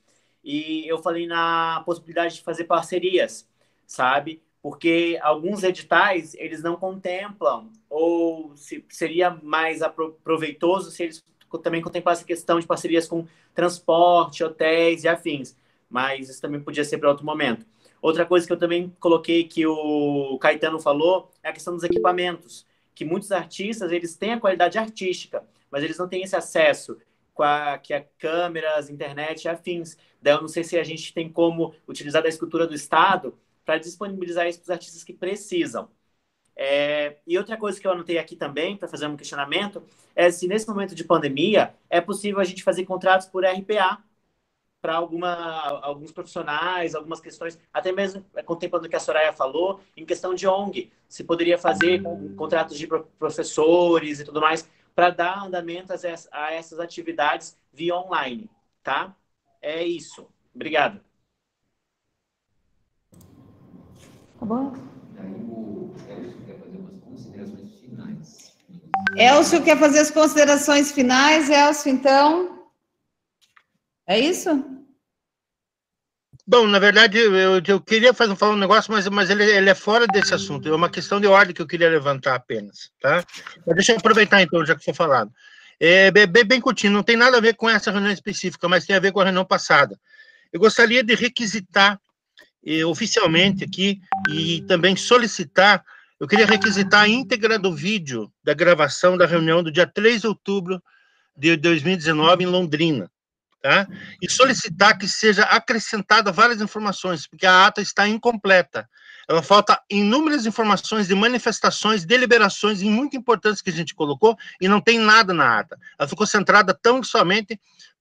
e eu falei na possibilidade de fazer parcerias, sabe? Porque alguns editais, eles não contemplam, ou seria mais proveitoso se eles também contemplassem a questão de parcerias com transporte, hotéis e afins, mas isso também podia ser para outro momento. Outra coisa que eu também coloquei, que o Caetano falou, é a questão dos equipamentos, que muitos artistas, eles têm a qualidade artística, mas eles não têm esse acesso que a câmeras, internet e afins. Daí eu não sei se a gente tem como utilizar da escultura do Estado para disponibilizar isso para os artistas que precisam. E outra coisa que eu anotei aqui também, para fazer um questionamento, é se nesse momento de pandemia é possível a gente fazer contratos por RPA para alguns profissionais, algumas questões, até mesmo contemplando o que a Soraya falou, em questão de ONG, se poderia fazer contratos de professores e tudo mais, para dar andamento a essas atividades via online, tá? É isso. Obrigado. Tá bom? Elcio quer fazer as considerações finais. Elcio, então... É isso? Bom, na verdade, eu queria falar um negócio, mas ele é fora desse assunto. É uma questão de ordem que eu queria levantar apenas, tá? Mas deixa eu aproveitar, então, já que foi falado. Bem curtinho, não tem nada a ver com essa reunião específica, mas tem a ver com a reunião passada. Eu gostaria de requisitar oficialmente aqui e também solicitar, eu queria requisitar a íntegra do vídeo da gravação da reunião do dia 3 de outubro de 2019 em Londrina. Tá? E solicitar que seja acrescentada várias informações, porque a ata está incompleta. Ela falta inúmeras informações de manifestações, deliberações muito importantes que a gente colocou e não tem nada na ata. Ela ficou centrada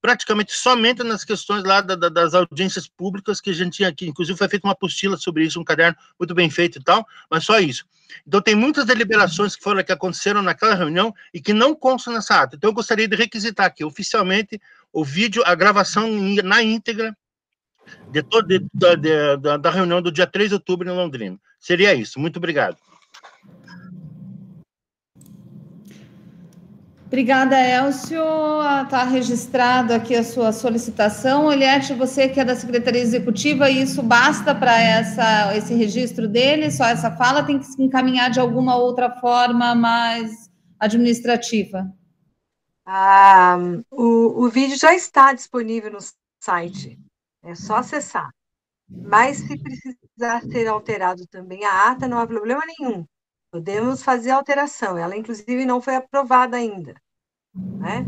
praticamente somente nas questões lá das audiências públicas que a gente tinha aqui. Inclusive foi feita uma apostila sobre isso, um caderno muito bem feito e tal, mas só isso. Então tem muitas deliberações que aconteceram naquela reunião e que não constam nessa ata. Então eu gostaria de requisitar aqui oficialmente o vídeo, a gravação na íntegra da reunião do dia 3 de outubro em Londrina. Seria isso. Muito obrigado. Obrigada, Elcio. Está registrado aqui a sua solicitação. Eliette, você que é da Secretaria Executiva, isso basta para esse registro dele? Só essa fala tem que se encaminhar de alguma outra forma mais administrativa? O vídeo já está disponível no site, é só acessar. Mas se precisar ser alterado também a ata, não há problema nenhum. Podemos fazer alteração, ela inclusive não foi aprovada ainda, né?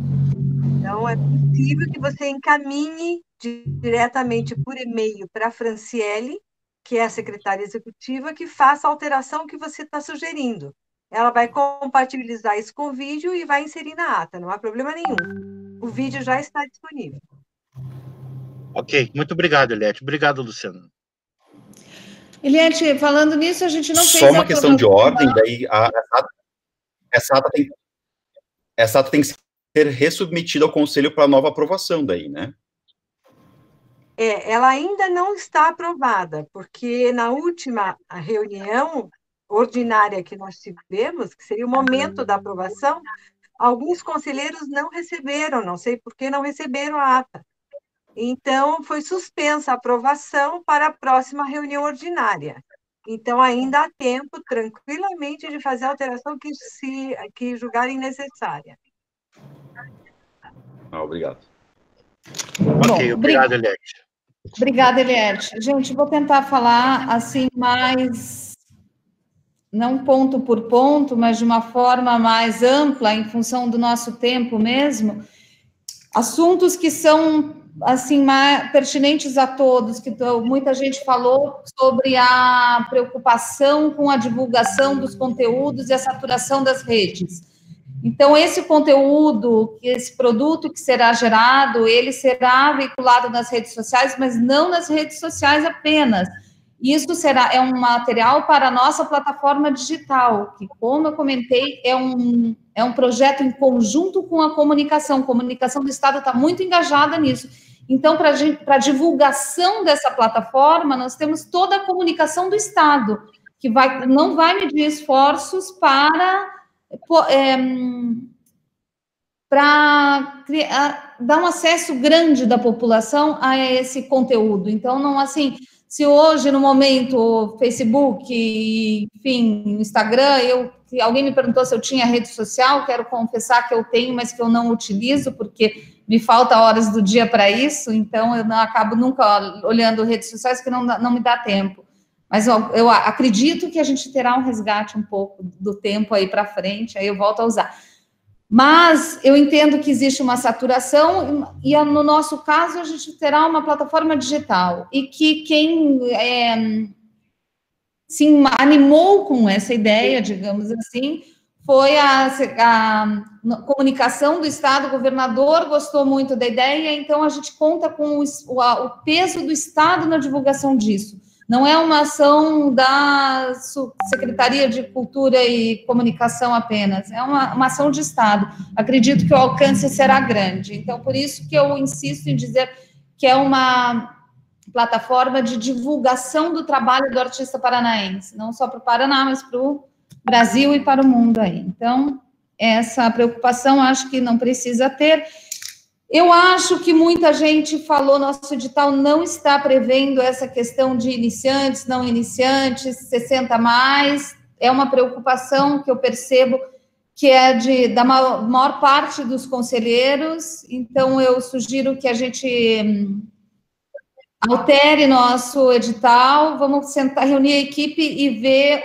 Então é possível que você encaminhe diretamente por e-mail para a Franciele, que é a secretária executiva, que faça a alteração que você está sugerindo. Ela vai compatibilizar isso com o vídeo e vai inserir na ata, não há problema nenhum. O vídeo já está disponível. Ok, muito obrigado, Eliette. Obrigado, Luciano. Eliette, falando nisso, a gente não fez... Só uma questão de ordem, daí essa ata tem que ser ressubmetida ao Conselho para nova aprovação daí, né? Ela ainda não está aprovada, porque na última reunião ordinária que nós tivemos, que seria o momento da aprovação, alguns conselheiros não receberam, não sei por que não receberam a ata. Então, foi suspensa a aprovação para a próxima reunião ordinária. Então, ainda há tempo, tranquilamente, de fazer a alteração que julgarem necessária. Obrigado. Ok, obrigado, Eliette. Obrigada, Eliette. Gente, vou tentar falar assim mais, não ponto por ponto, mas de uma forma mais ampla, em função do nosso tempo mesmo. Assuntos que são assim, pertinentes a todos, que muita gente falou sobre a preocupação com a divulgação dos conteúdos e a saturação das redes. Então, esse conteúdo, esse produto que será gerado, ele será veiculado nas redes sociais, mas não nas redes sociais apenas. Isso é um material para a nossa plataforma digital, que, como eu comentei, é um projeto em conjunto com a comunicação. A comunicação do Estado está muito engajada nisso. Então, para a divulgação dessa plataforma, nós temos toda a comunicação do Estado, que não vai medir esforços para dar um acesso grande da população a esse conteúdo. Então, não assim, se hoje, no momento, Facebook, enfim, Instagram, alguém me perguntou se eu tinha rede social, quero confessar que eu tenho, mas que eu não utilizo, porque me falta horas do dia para isso, então eu não acabo nunca olhando redes sociais, que não me dá tempo. Mas eu acredito que a gente terá um resgate um pouco do tempo aí para frente, aí eu volto a usar. Mas eu entendo que existe uma saturação, e no nosso caso a gente terá uma plataforma digital, e que quem se animou com essa ideia, digamos assim, foi a comunicação do Estado. O governador gostou muito da ideia, então a gente conta com o peso do Estado na divulgação disso. Não é uma ação da Secretaria de Cultura e Comunicação apenas, é uma ação de Estado. Acredito que o alcance será grande. Então, por isso que eu insisto em dizer que é uma plataforma de divulgação do trabalho do artista paranaense, não só para o Paraná, mas para o Brasil e para o mundo aí. Então, essa preocupação acho que não precisa ter. Eu acho que muita gente falou, nosso edital não está prevendo essa questão de iniciantes, não iniciantes, 60 mais, é uma preocupação que eu percebo que é da maior parte dos conselheiros, então eu sugiro que a gente altere nosso edital, vamos sentar, reunir a equipe e ver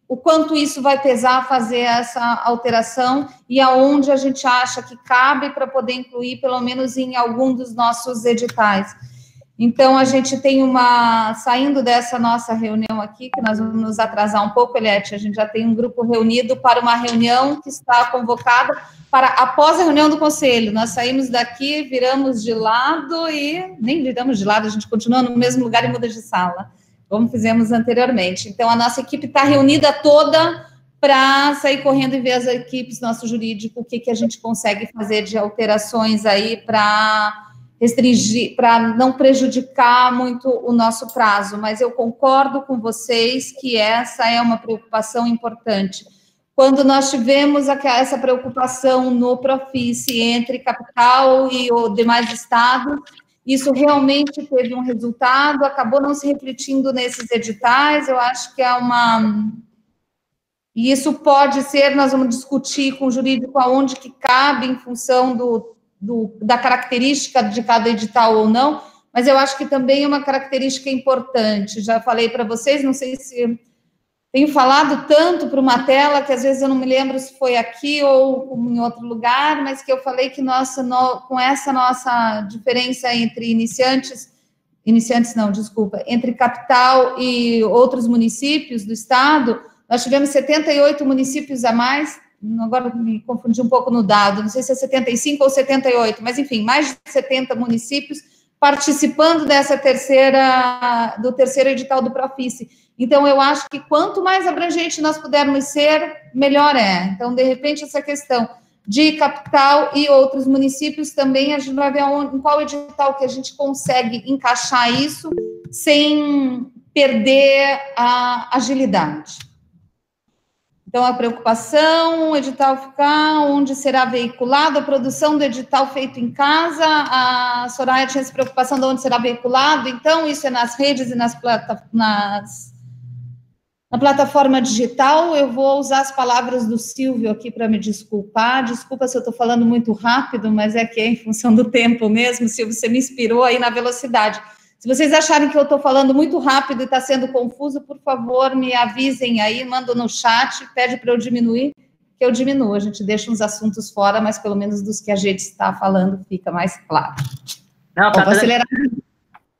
o quanto isso vai pesar fazer essa alteração e aonde a gente acha que cabe para poder incluir, pelo menos em algum dos nossos editais. Então, a gente tem saindo dessa nossa reunião aqui, que nós vamos nos atrasar um pouco, Eliette, a gente já tem um grupo reunido para uma reunião que está convocada para após a reunião do conselho. Nós saímos daqui, viramos de lado e nem viramos de lado, a gente continua no mesmo lugar e muda de sala, como fizemos anteriormente. Então, a nossa equipe está reunida toda para sair correndo e ver as equipes, nosso jurídico, o que a gente consegue fazer de alterações aí para restringir, para não prejudicar muito o nosso prazo. Mas eu concordo com vocês que essa é uma preocupação importante. Quando nós tivemos essa preocupação no Profice entre capital e o demais estados, isso realmente teve um resultado, acabou não se refletindo nesses editais, eu acho que e isso pode ser, nós vamos discutir com o jurídico aonde que cabe em função da característica de cada edital ou não, mas eu acho que também é uma característica importante, já falei para vocês, não sei se tenho falado tanto para uma tela, que às vezes eu não me lembro se foi aqui ou em outro lugar, mas que eu falei que com essa nossa diferença entre entre capital e outros municípios do estado, nós tivemos 78 municípios a mais, agora me confundi um pouco no dado, não sei se é 75 ou 78, mas enfim, mais de 70 municípios participando do terceiro edital do Profice. Então, eu acho que quanto mais abrangente nós pudermos ser, melhor é. Então, de repente, essa questão de capital e outros municípios também, a gente vai ver em qual edital que a gente consegue encaixar isso sem perder a agilidade. Então, a preocupação, o edital ficar, onde será veiculado, a produção do edital feito em casa, a Soraya tinha essa preocupação de onde será veiculado, então, isso é nas redes e na plataforma digital. Eu vou usar as palavras do Silvio aqui para me desculpar, desculpa se eu estou falando muito rápido, mas é que é em função do tempo mesmo, Silvio, você me inspirou aí na velocidade. Se vocês acharem que eu estou falando muito rápido e está sendo confuso, por favor, me avisem aí, mandam no chat, pede para eu diminuir, que eu diminuo, a gente deixa uns assuntos fora, mas pelo menos dos que a gente está falando fica mais claro. Não, tá.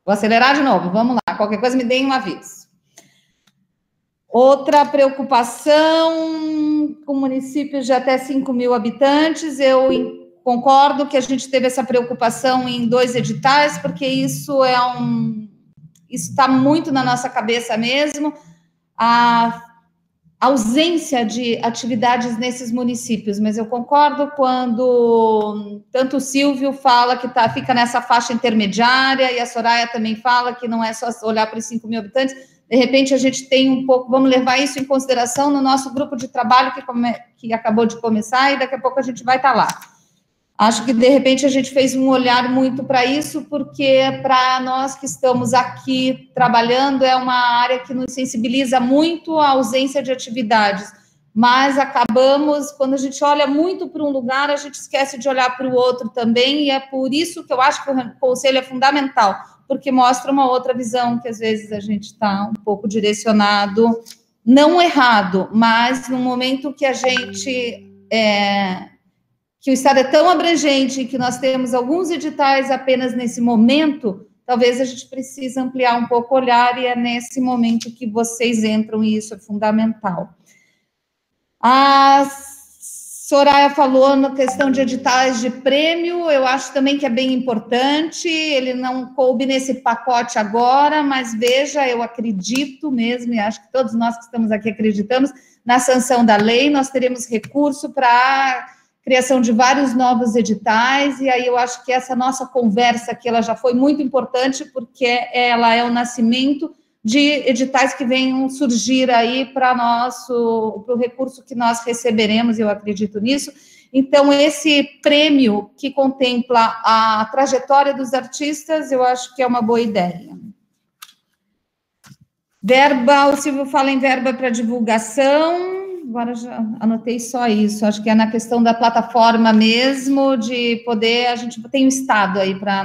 Vou acelerar de novo, vamos lá, qualquer coisa me deem um aviso. Outra preocupação com municípios de até 5.000 habitantes, eu concordo que a gente teve essa preocupação em 2 editais, porque isso está muito na nossa cabeça mesmo, a ausência de atividades nesses municípios, mas eu concordo quando tanto o Silvio fala que fica nessa faixa intermediária, e a Soraya também fala que não é só olhar para os 5.000 habitantes, de repente a gente tem um pouco, vamos levar isso em consideração no nosso grupo de trabalho que acabou de começar, e daqui a pouco a gente vai estar lá. Acho que, de repente, a gente fez um olhar muito para isso, porque para nós que estamos aqui trabalhando, é uma área que nos sensibiliza muito à ausência de atividades, mas acabamos, quando a gente olha muito para um lugar, a gente esquece de olhar para o outro também, e é por isso que eu acho que o conselho é fundamental, porque mostra uma outra visão, que às vezes a gente está um pouco direcionado, não errado, mas no momento que a gente... que o Estado é tão abrangente, que nós temos alguns editais apenas nesse momento, talvez a gente precise ampliar um pouco o olhar, e é nesse momento que vocês entram, e isso é fundamental. A Soraya falou na questão de editais de prêmio, eu acho também que é bem importante, ele não coube nesse pacote agora, mas veja, eu acredito mesmo, e acho que todos nós que estamos aqui acreditamos, na sanção da lei, nós teremos recurso para criação de vários novos editais, e aí eu acho que essa nossa conversa aqui, ela já foi muito importante, porque ela é o nascimento de editais que venham surgir aí para o recurso que nós receberemos, eu acredito nisso. Então, esse prêmio que contempla a trajetória dos artistas, eu acho que é uma boa ideia. Verba, o Silvio fala em verba para divulgação, agora já anotei só isso, acho que é na questão da plataforma mesmo, de poder, a gente tem um Estado aí para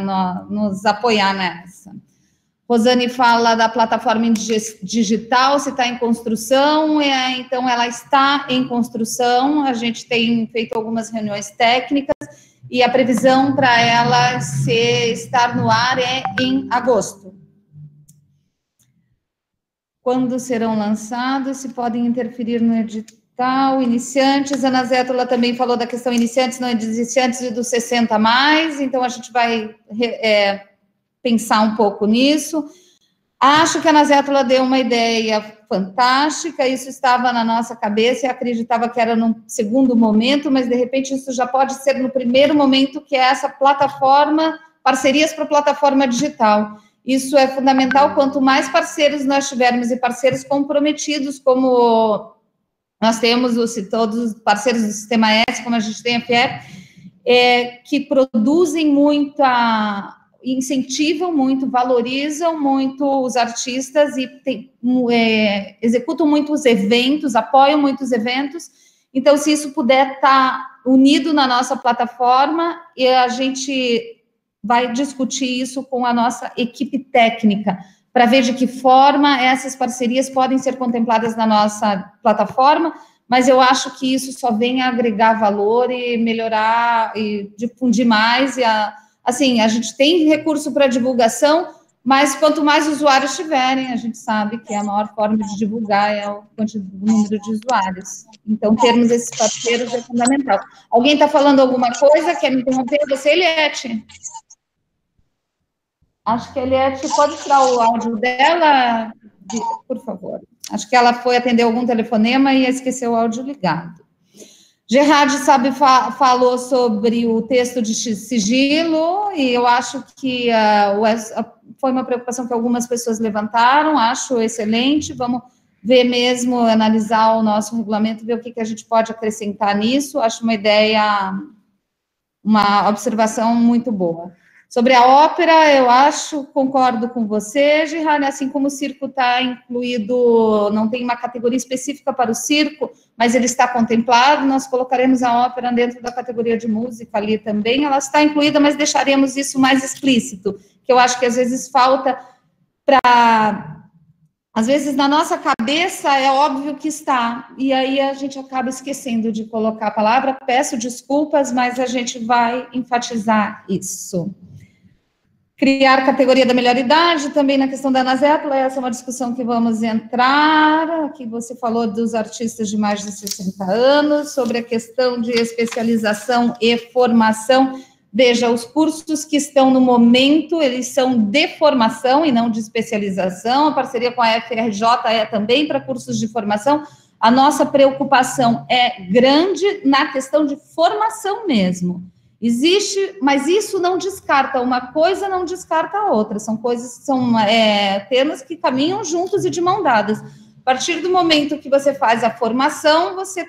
nos apoiar nessa. Rosane fala da plataforma digital, se está em construção, então ela está em construção, a gente tem feito algumas reuniões técnicas, e a previsão para ela estar no ar é em agosto. Quando serão lançados, se podem interferir no edital, iniciantes, a Ana Zétola também falou da questão iniciantes, não iniciantes e dos 60 a mais, então a gente vai pensar um pouco nisso. Acho que a Ana Zétola deu uma ideia fantástica, isso estava na nossa cabeça, e acreditava que era no segundo momento, mas de repente isso já pode ser no primeiro momento, que é essa plataforma, parcerias para a plataforma digital. Isso é fundamental, quanto mais parceiros nós tivermos, e parceiros comprometidos, como nós temos todos os parceiros do Sistema S, como a gente tem a FIEP, que produzem muito, incentivam muito, valorizam muito os artistas e executam muitos eventos, apoiam muitos eventos. Então, se isso puder estar unido na nossa plataforma, e a gente vai discutir isso com a nossa equipe técnica, para ver de que forma essas parcerias podem ser contempladas na nossa plataforma, mas eu acho que isso só vem a agregar valor e melhorar e difundir mais. Assim, a gente tem recurso para divulgação, mas quanto mais usuários tiverem, a gente sabe que a maior forma de divulgar é o número de usuários. Então, termos esses parceiros é fundamental. Alguém está falando alguma coisa? Quer me interromper? Você, Eliette? Acho que a Eliette pode tirar o áudio dela, por favor. Acho que ela foi atender algum telefonema e esqueceu o áudio ligado. Gerard falou sobre o texto de sigilo, e eu acho que foi uma preocupação que algumas pessoas levantaram, acho excelente. Vamos ver mesmo, analisar o nosso regulamento, ver o que a gente pode acrescentar nisso. Acho uma ideia, uma observação muito boa. Sobre a ópera, eu concordo com você, Gerard, assim como o circo está incluído, não tem uma categoria específica para o circo, mas ele está contemplado, nós colocaremos a ópera dentro da categoria de música ali também, ela está incluída, mas deixaremos isso mais explícito, que eu acho que às vezes falta para Às vezes, na nossa cabeça, é óbvio que está, e aí a gente acaba esquecendo de colocar a palavra. Peço desculpas, mas a gente vai enfatizar isso. Criar categoria da melhor idade, também na questão da ANASEPLA, essa é uma discussão que vamos entrar. Aqui você falou dos artistas de mais de 60 anos, sobre a questão de especialização e formação. Veja, os cursos que estão no momento, eles são de formação e não de especialização. A parceria com a FRJ é também para cursos de formação. A nossa preocupação é grande na questão de formação mesmo. Existe, mas isso não descarta, uma coisa não descarta a outra, são coisas, são temas que caminham juntos e de mão dadas. A partir do momento que você faz a formação, você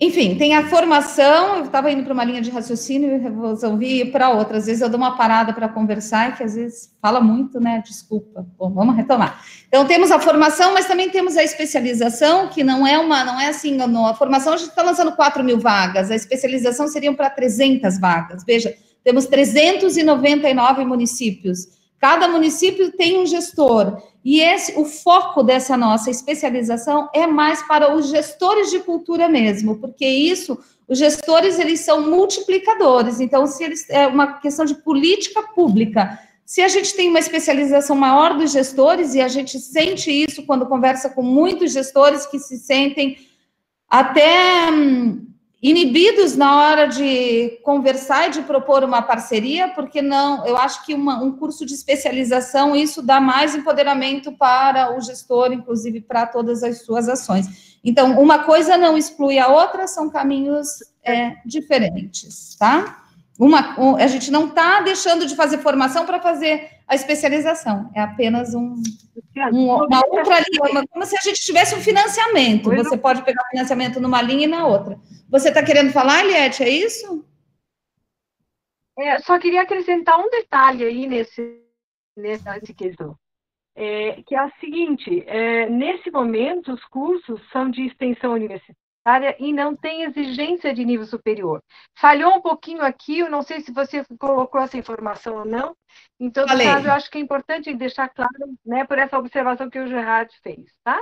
enfim, tem a formação. Eu estava indo para uma linha de raciocínio e resolvi ir para outra. Às vezes eu dou uma parada para conversar, que às vezes fala muito, né? Desculpa. Bom, vamos retomar. Então, temos a formação, mas também temos a especialização, que não é assim, a formação a gente está lançando 4.000 vagas, a especialização seriam para 300 vagas. Veja, temos 399 municípios. Cada município tem um gestor. E o foco dessa nossa especialização é mais para os gestores de cultura mesmo, porque os gestores, eles são multiplicadores. Então, se eles, é uma questão de política pública. Se a gente tem uma especialização maior dos gestores, e a gente sente isso quando conversa com muitos gestores que se sentem até inibidos na hora de conversar e de propor uma parceria, porque não, eu acho que um curso de especialização, isso dá mais empoderamento para o gestor, inclusive para todas as suas ações. Então, uma coisa não exclui a outra, são caminhos diferentes, tá? A gente não está deixando de fazer formação para fazer a especialização, é apenas uma outra linha, como se a gente tivesse um financiamento. Você pode pegar financiamento numa linha e na outra. Você está querendo falar, Eliette, é isso? Só queria acrescentar um detalhe aí nesse questão, que é o seguinte, nesse momento os cursos são de extensão universitária e não tem exigência de nível superior. Falhou um pouquinho aqui, eu não sei se você colocou essa informação ou não. Em todo caso, eu acho que é importante deixar claro, né, por essa observação que o Gerard fez, tá?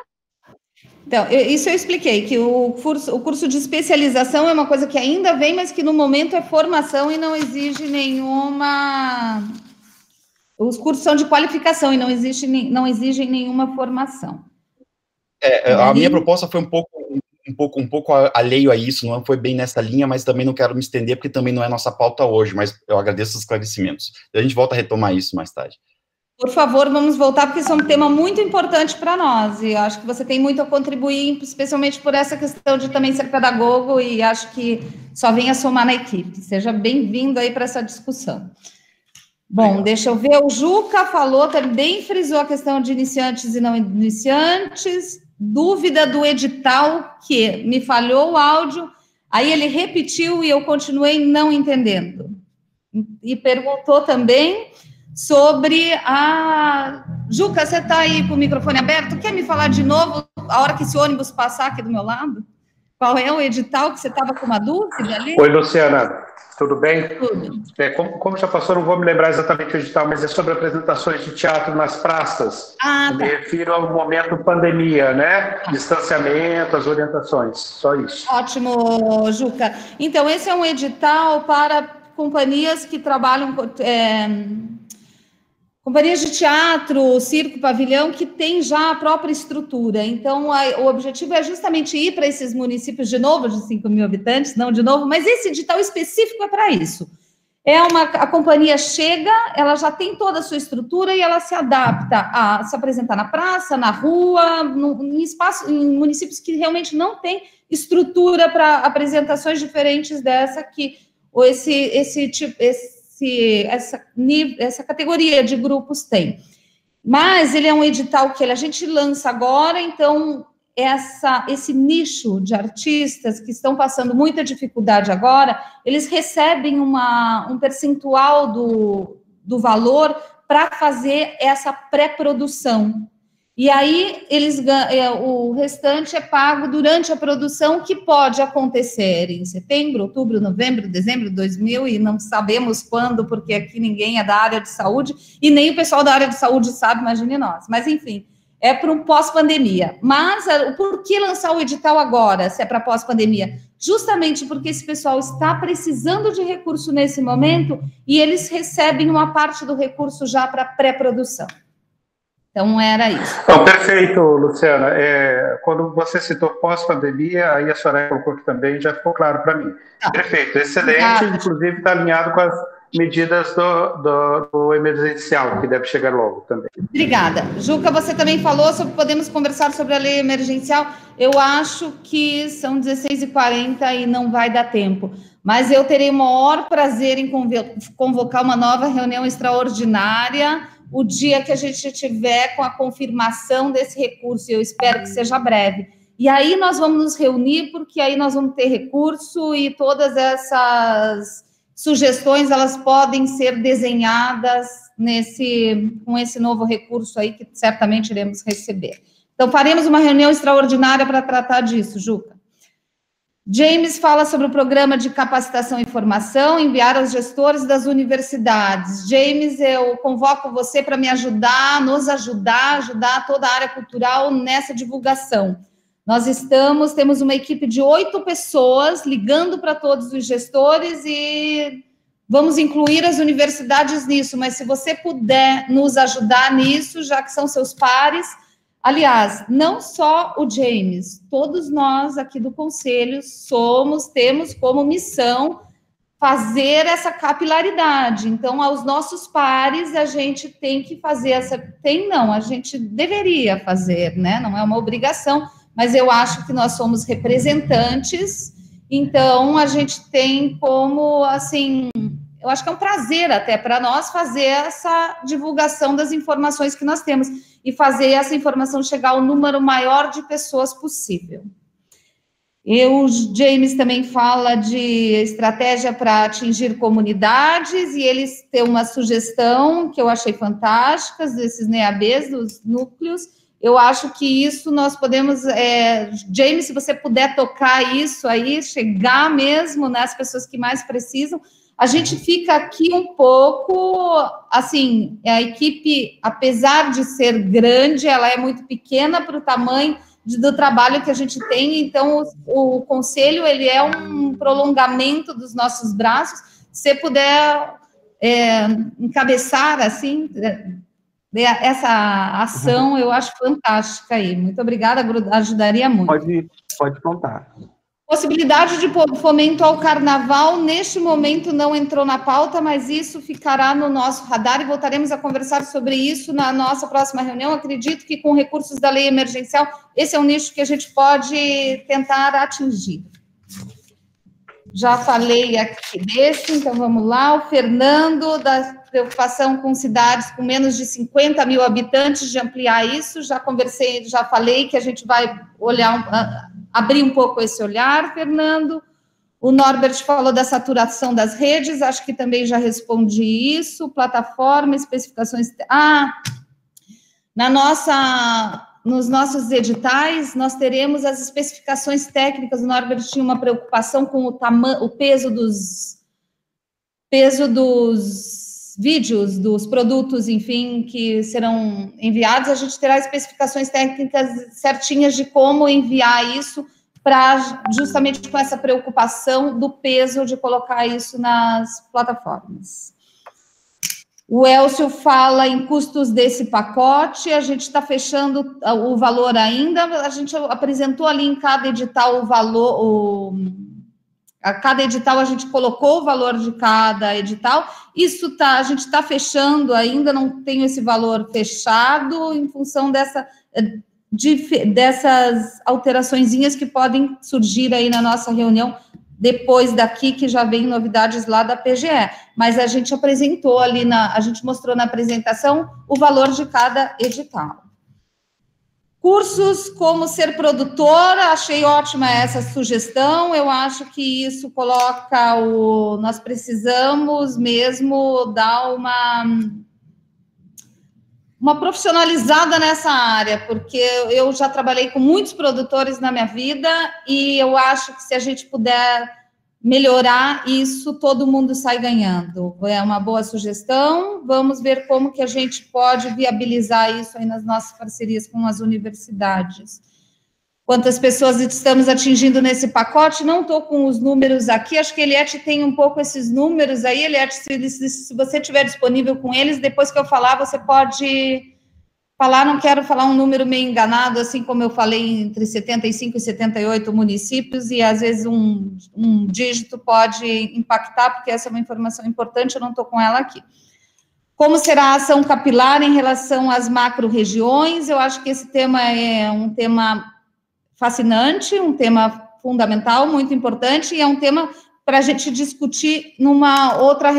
Então, isso eu expliquei, que o curso de especialização é uma coisa que ainda vem, mas que no momento é formação e não exige nenhuma... Os cursos são de qualificação e não exigem nenhuma formação. A minha proposta foi um pouco alheio a isso, não foi bem nessa linha, mas também não quero me estender, porque também não é nossa pauta hoje, mas eu agradeço os esclarecimentos. A gente volta a retomar isso mais tarde. Por favor, vamos voltar, porque isso é um tema muito importante para nós, e acho que você tem muito a contribuir, especialmente por essa questão de também ser pedagogo, e acho que só venha somar na equipe. Seja bem-vindo aí para essa discussão. Bom, deixa eu ver, o Juca falou, também frisou a questão de iniciantes e não iniciantes, dúvida do edital, que me falhou o áudio, aí ele repetiu e eu continuei não entendendo. E perguntou também sobre a... Juca, você está aí com o microfone aberto? Quer me falar de novo, a hora que esse ônibus passar aqui do meu lado? Qual é o edital que você estava com uma dúvida ali? Oi, Luciana, tudo bem? Tudo. Como já passou, não vou me lembrar exatamente o edital, mas é sobre apresentações de teatro nas praças. Me refiro ao momento pandemia, né? Distanciamento, as orientações, só isso. Ótimo, Juca. Então, esse é um edital para companhias que trabalham... companhias de teatro, circo, pavilhão, que tem já a própria estrutura. Então, o objetivo é justamente ir para esses municípios, de novo, de 5.000 habitantes, não de novo, mas esse edital específico é para isso. A companhia chega, ela já tem toda a sua estrutura e ela se adapta a se apresentar na praça, na rua, em municípios que realmente não tem estrutura para apresentações diferentes dessa que essa categoria de grupos tem. Mas ele é um edital que a gente lança agora, então esse nicho de artistas que estão passando muita dificuldade agora, eles recebem um percentual do valor para fazer essa pré-produção. E aí, o restante é pago durante a produção, que pode acontecer em setembro, outubro, novembro, dezembro de 2000, e não sabemos quando, porque aqui ninguém é da área de saúde, e nem o pessoal da área de saúde sabe, imagine nós. Mas, enfim, é para um pós-pandemia. Mas, por que lançar o edital agora, se é para pós-pandemia? Justamente porque esse pessoal está precisando de recurso nesse momento, e eles recebem uma parte do recurso já para pré-produção. Então, era isso. Então, perfeito, Luciana. Quando você citou pós-pandemia, aí a Soraya colocou aqui também, já ficou claro para mim. Perfeito, excelente, inclusive está alinhado com as medidas do emergencial, que deve chegar logo também. Obrigada. Juca, você também falou sobre, podemos conversar sobre a lei emergencial. Eu acho que são 16h40 e não vai dar tempo. Mas eu terei o maior prazer em convocar uma nova reunião extraordinária o dia que a gente tiver com a confirmação desse recurso, e eu espero que seja breve. E aí nós vamos nos reunir, porque aí nós vamos ter recurso e todas essas sugestões, elas podem ser desenhadas com esse novo recurso aí, que certamente iremos receber. Então, faremos uma reunião extraordinária para tratar disso, Juca. James fala sobre o programa de capacitação e formação, enviar aos gestores das universidades. James, eu convoco você para me ajudar, ajudar toda a área cultural nessa divulgação. Nós temos uma equipe de 8 pessoas ligando para todos os gestores e vamos incluir as universidades nisso, mas se você puder nos ajudar nisso, já que são seus pares. Aliás, não só o James, todos nós aqui do Conselho temos como missão fazer essa capilaridade. Então, aos nossos pares, a gente tem que fazer a gente deveria fazer, né? Não é uma obrigação, mas eu acho que nós somos representantes, então a gente tem como, assim, eu acho que é um prazer até para nós fazer essa divulgação das informações que nós temos e fazer essa informação chegar ao número maior de pessoas possível. O James também fala de estratégia para atingir comunidades, e eles têm uma sugestão que eu achei fantástica, desses NEABs, dos núcleos. Eu acho que isso nós podemos... James, se você puder tocar isso aí, chegar mesmo nas pessoas que mais precisam. A gente fica aqui um pouco, assim, a equipe, apesar de ser grande, ela é muito pequena para o tamanho do trabalho que a gente tem, então o conselho, ele é um prolongamento dos nossos braços. Se você puder encabeçar, assim, essa ação, eu acho fantástica aí. Muito obrigada, ajudaria muito. Pode contar. Possibilidade de fomento ao carnaval, neste momento não entrou na pauta, mas isso ficará no nosso radar e voltaremos a conversar sobre isso na nossa próxima reunião. Acredito que com recursos da lei emergencial, esse é um nicho que a gente pode tentar atingir. Já falei aqui desse, então vamos lá. O Fernando, da preocupação com cidades com menos de 50 mil habitantes, de ampliar isso, já conversei, já falei que a gente vai abrir um pouco esse olhar, Fernando. O Norbert falou da saturação das redes, acho que também já respondi isso. Plataforma, especificações... nos nossos editais, nós teremos as especificações técnicas. O Norbert tinha uma preocupação com o peso dos vídeos, dos produtos, enfim, que serão enviados. A gente terá especificações técnicas certinhas de como enviar isso, para justamente com essa preocupação do peso de colocar isso nas plataformas. O Elcio fala em custos desse pacote, a gente está fechando o valor ainda, a gente apresentou ali em cada edital o valor, a cada edital a gente colocou o valor de cada edital, isso a gente está fechando ainda, não tenho esse valor fechado, em função dessas alteraçõezinhas que podem surgir aí na nossa reunião, depois daqui, que já vem novidades lá da PGE, mas a gente apresentou ali, a gente mostrou na apresentação o valor de cada edital. Cursos como ser produtora, achei ótima essa sugestão, eu acho que isso coloca nós precisamos mesmo dar uma profissionalizada nessa área, porque eu já trabalhei com muitos produtores na minha vida e eu acho que se a gente puder melhorar isso, todo mundo sai ganhando. É uma boa sugestão. Vamos ver como que a gente pode viabilizar isso aí nas nossas parcerias com as universidades. Quantas pessoas estamos atingindo nesse pacote? Não estou com os números aqui, acho que a Eliette tem um pouco esses números aí. Eliette, se você estiver disponível com eles, depois que eu falar, você pode falar. Não quero falar um número meio enganado, assim como eu falei, entre 75 e 78 municípios, e às vezes um dígito pode impactar, porque essa é uma informação importante, eu não estou com ela aqui. Como será a ação capilar em relação às macro-regiões? Eu acho que esse tema é um tema fascinante, um tema fundamental, muito importante, e é um tema para a gente discutir numa outra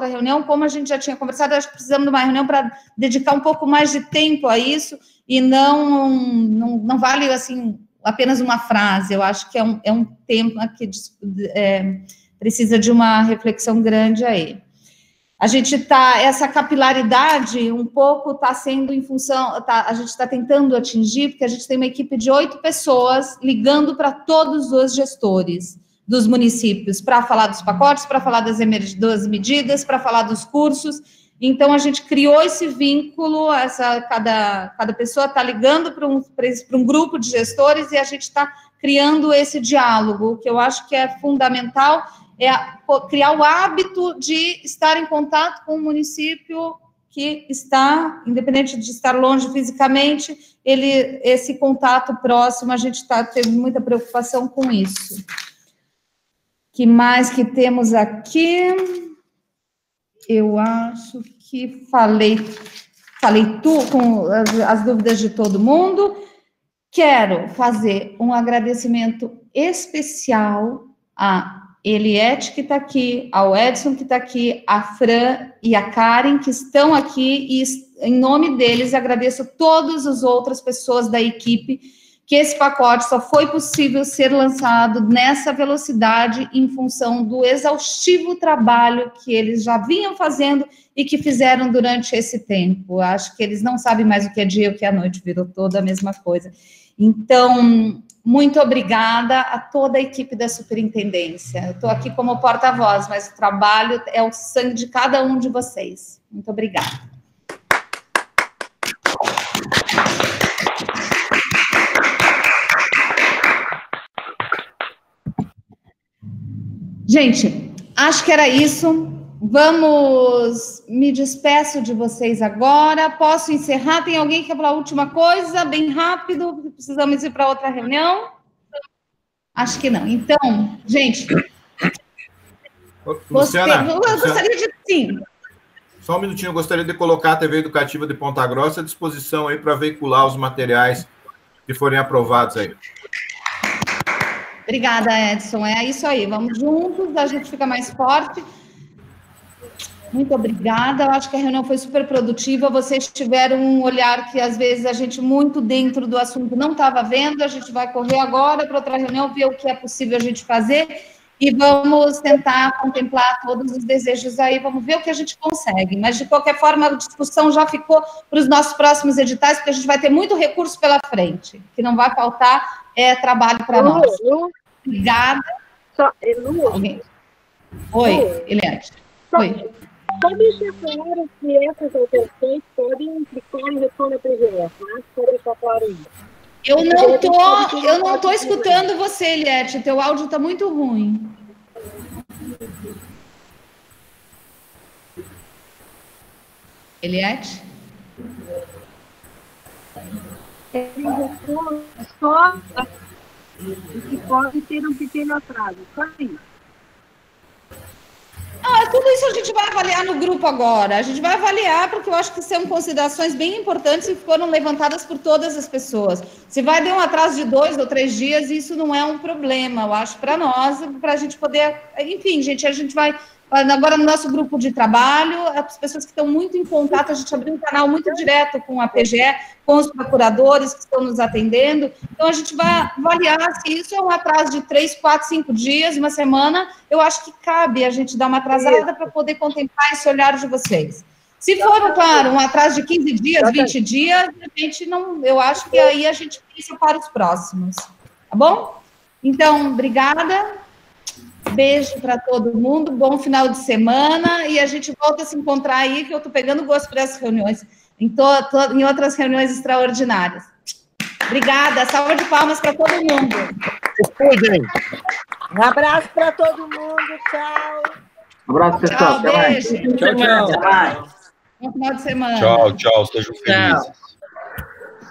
reunião, como a gente já tinha conversado. Acho que precisamos de uma reunião para dedicar um pouco mais de tempo a isso, e não vale, assim, apenas uma frase. Eu acho que é um tema que precisa de uma reflexão grande aí. A gente essa capilaridade um pouco está sendo em função, a gente está tentando atingir, porque a gente tem uma equipe de 8 pessoas ligando para todos os gestores dos municípios, para falar dos pacotes, para falar das medidas, para falar dos cursos. Então, a gente criou esse vínculo, cada pessoa está ligando para um grupo de gestores, e a gente está criando esse diálogo, que eu acho que é fundamental, é criar o hábito de estar em contato com o município que está, independente de estar longe fisicamente, esse contato próximo, a gente está tendo muita preocupação com isso. Que mais que temos aqui? Eu acho que falei com as dúvidas de todo mundo. Quero fazer um agradecimento especial a Eliette, que está aqui, ao Edson, que está aqui, a Fran e a Karen, que estão aqui, e em nome deles agradeço todas as outras pessoas da equipe, que esse pacote só foi possível ser lançado nessa velocidade em função do exaustivo trabalho que eles já vinham fazendo e que fizeram durante esse tempo. Acho que eles não sabem mais o que é dia e o que é noite, virou toda a mesma coisa. Então, muito obrigada a toda a equipe da superintendência. Eu estou aqui como porta-voz, mas o trabalho é o sangue de cada um de vocês. Muito obrigada. Gente, acho que era isso. Me despeço de vocês agora. Posso encerrar? Tem alguém que quer falar a última coisa? Bem rápido, precisamos ir para outra reunião? Acho que não. Então, gente... Luciana, eu gostaria de... Sim. Só um minutinho, eu gostaria de colocar a TV Educativa de Ponta Grossa à disposição aí para veicular os materiais que forem aprovados aí. Obrigada, Edson. É isso aí. Vamos juntos, a gente fica mais forte. Muito obrigada. Eu acho que a reunião foi super produtiva. Vocês tiveram um olhar que, às vezes, a gente muito dentro do assunto não estava vendo. A gente vai correr agora para outra reunião, ver o que é possível a gente fazer e vamos tentar contemplar todos os desejos aí. Vamos ver o que a gente consegue. Mas, de qualquer forma, a discussão já ficou para os nossos próximos editais, porque a gente vai ter muito recurso pela frente, que não vai faltar trabalho para nós. Obrigada. Oi, Eliette. Oi. Só deixar claro que essas alterações podem implicar em reforma PGF, né? Só deixar claro isso. Eu não tô escutando você, Eliette. Teu áudio está muito ruim. Eliette? Só que pode ter um pequeno atraso. Só isso. Tudo isso a gente vai avaliar no grupo agora. A gente vai avaliar, porque eu acho que são considerações bem importantes e foram levantadas por todas as pessoas. Se vai ter um atraso de 2 ou 3 dias, isso não é um problema, eu acho, para nós, para a gente poder... Enfim, gente, a gente vai... Agora, no nosso grupo de trabalho, as pessoas que estão muito em contato, a gente abriu um canal muito direto com a PGE, com os procuradores que estão nos atendendo. Então, a gente vai avaliar se isso é um atraso de 3, 4, 5 dias, uma semana. Eu acho que cabe a gente dar uma atrasada para poder contemplar esse olhar de vocês. Se for, claro, um atraso de 15 dias, 20 dias, a gente não, eu acho que aí a gente pensa para os próximos, tá bom? Então, obrigada, beijo para todo mundo, bom final de semana, e a gente volta a se encontrar aí, que eu estou pegando gosto por essas reuniões, em outras reuniões extraordinárias. Obrigada, salva de palmas para todo mundo. Um abraço para todo mundo, tchau. Um abraço, pessoal. Tchau, beijo. Tchau. Bom final de semana. Tchau, sejam felizes.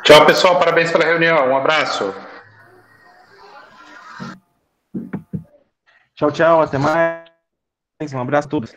Tchau, pessoal, parabéns pela reunião, um abraço. Tchau, até mais. Um abraço a todos.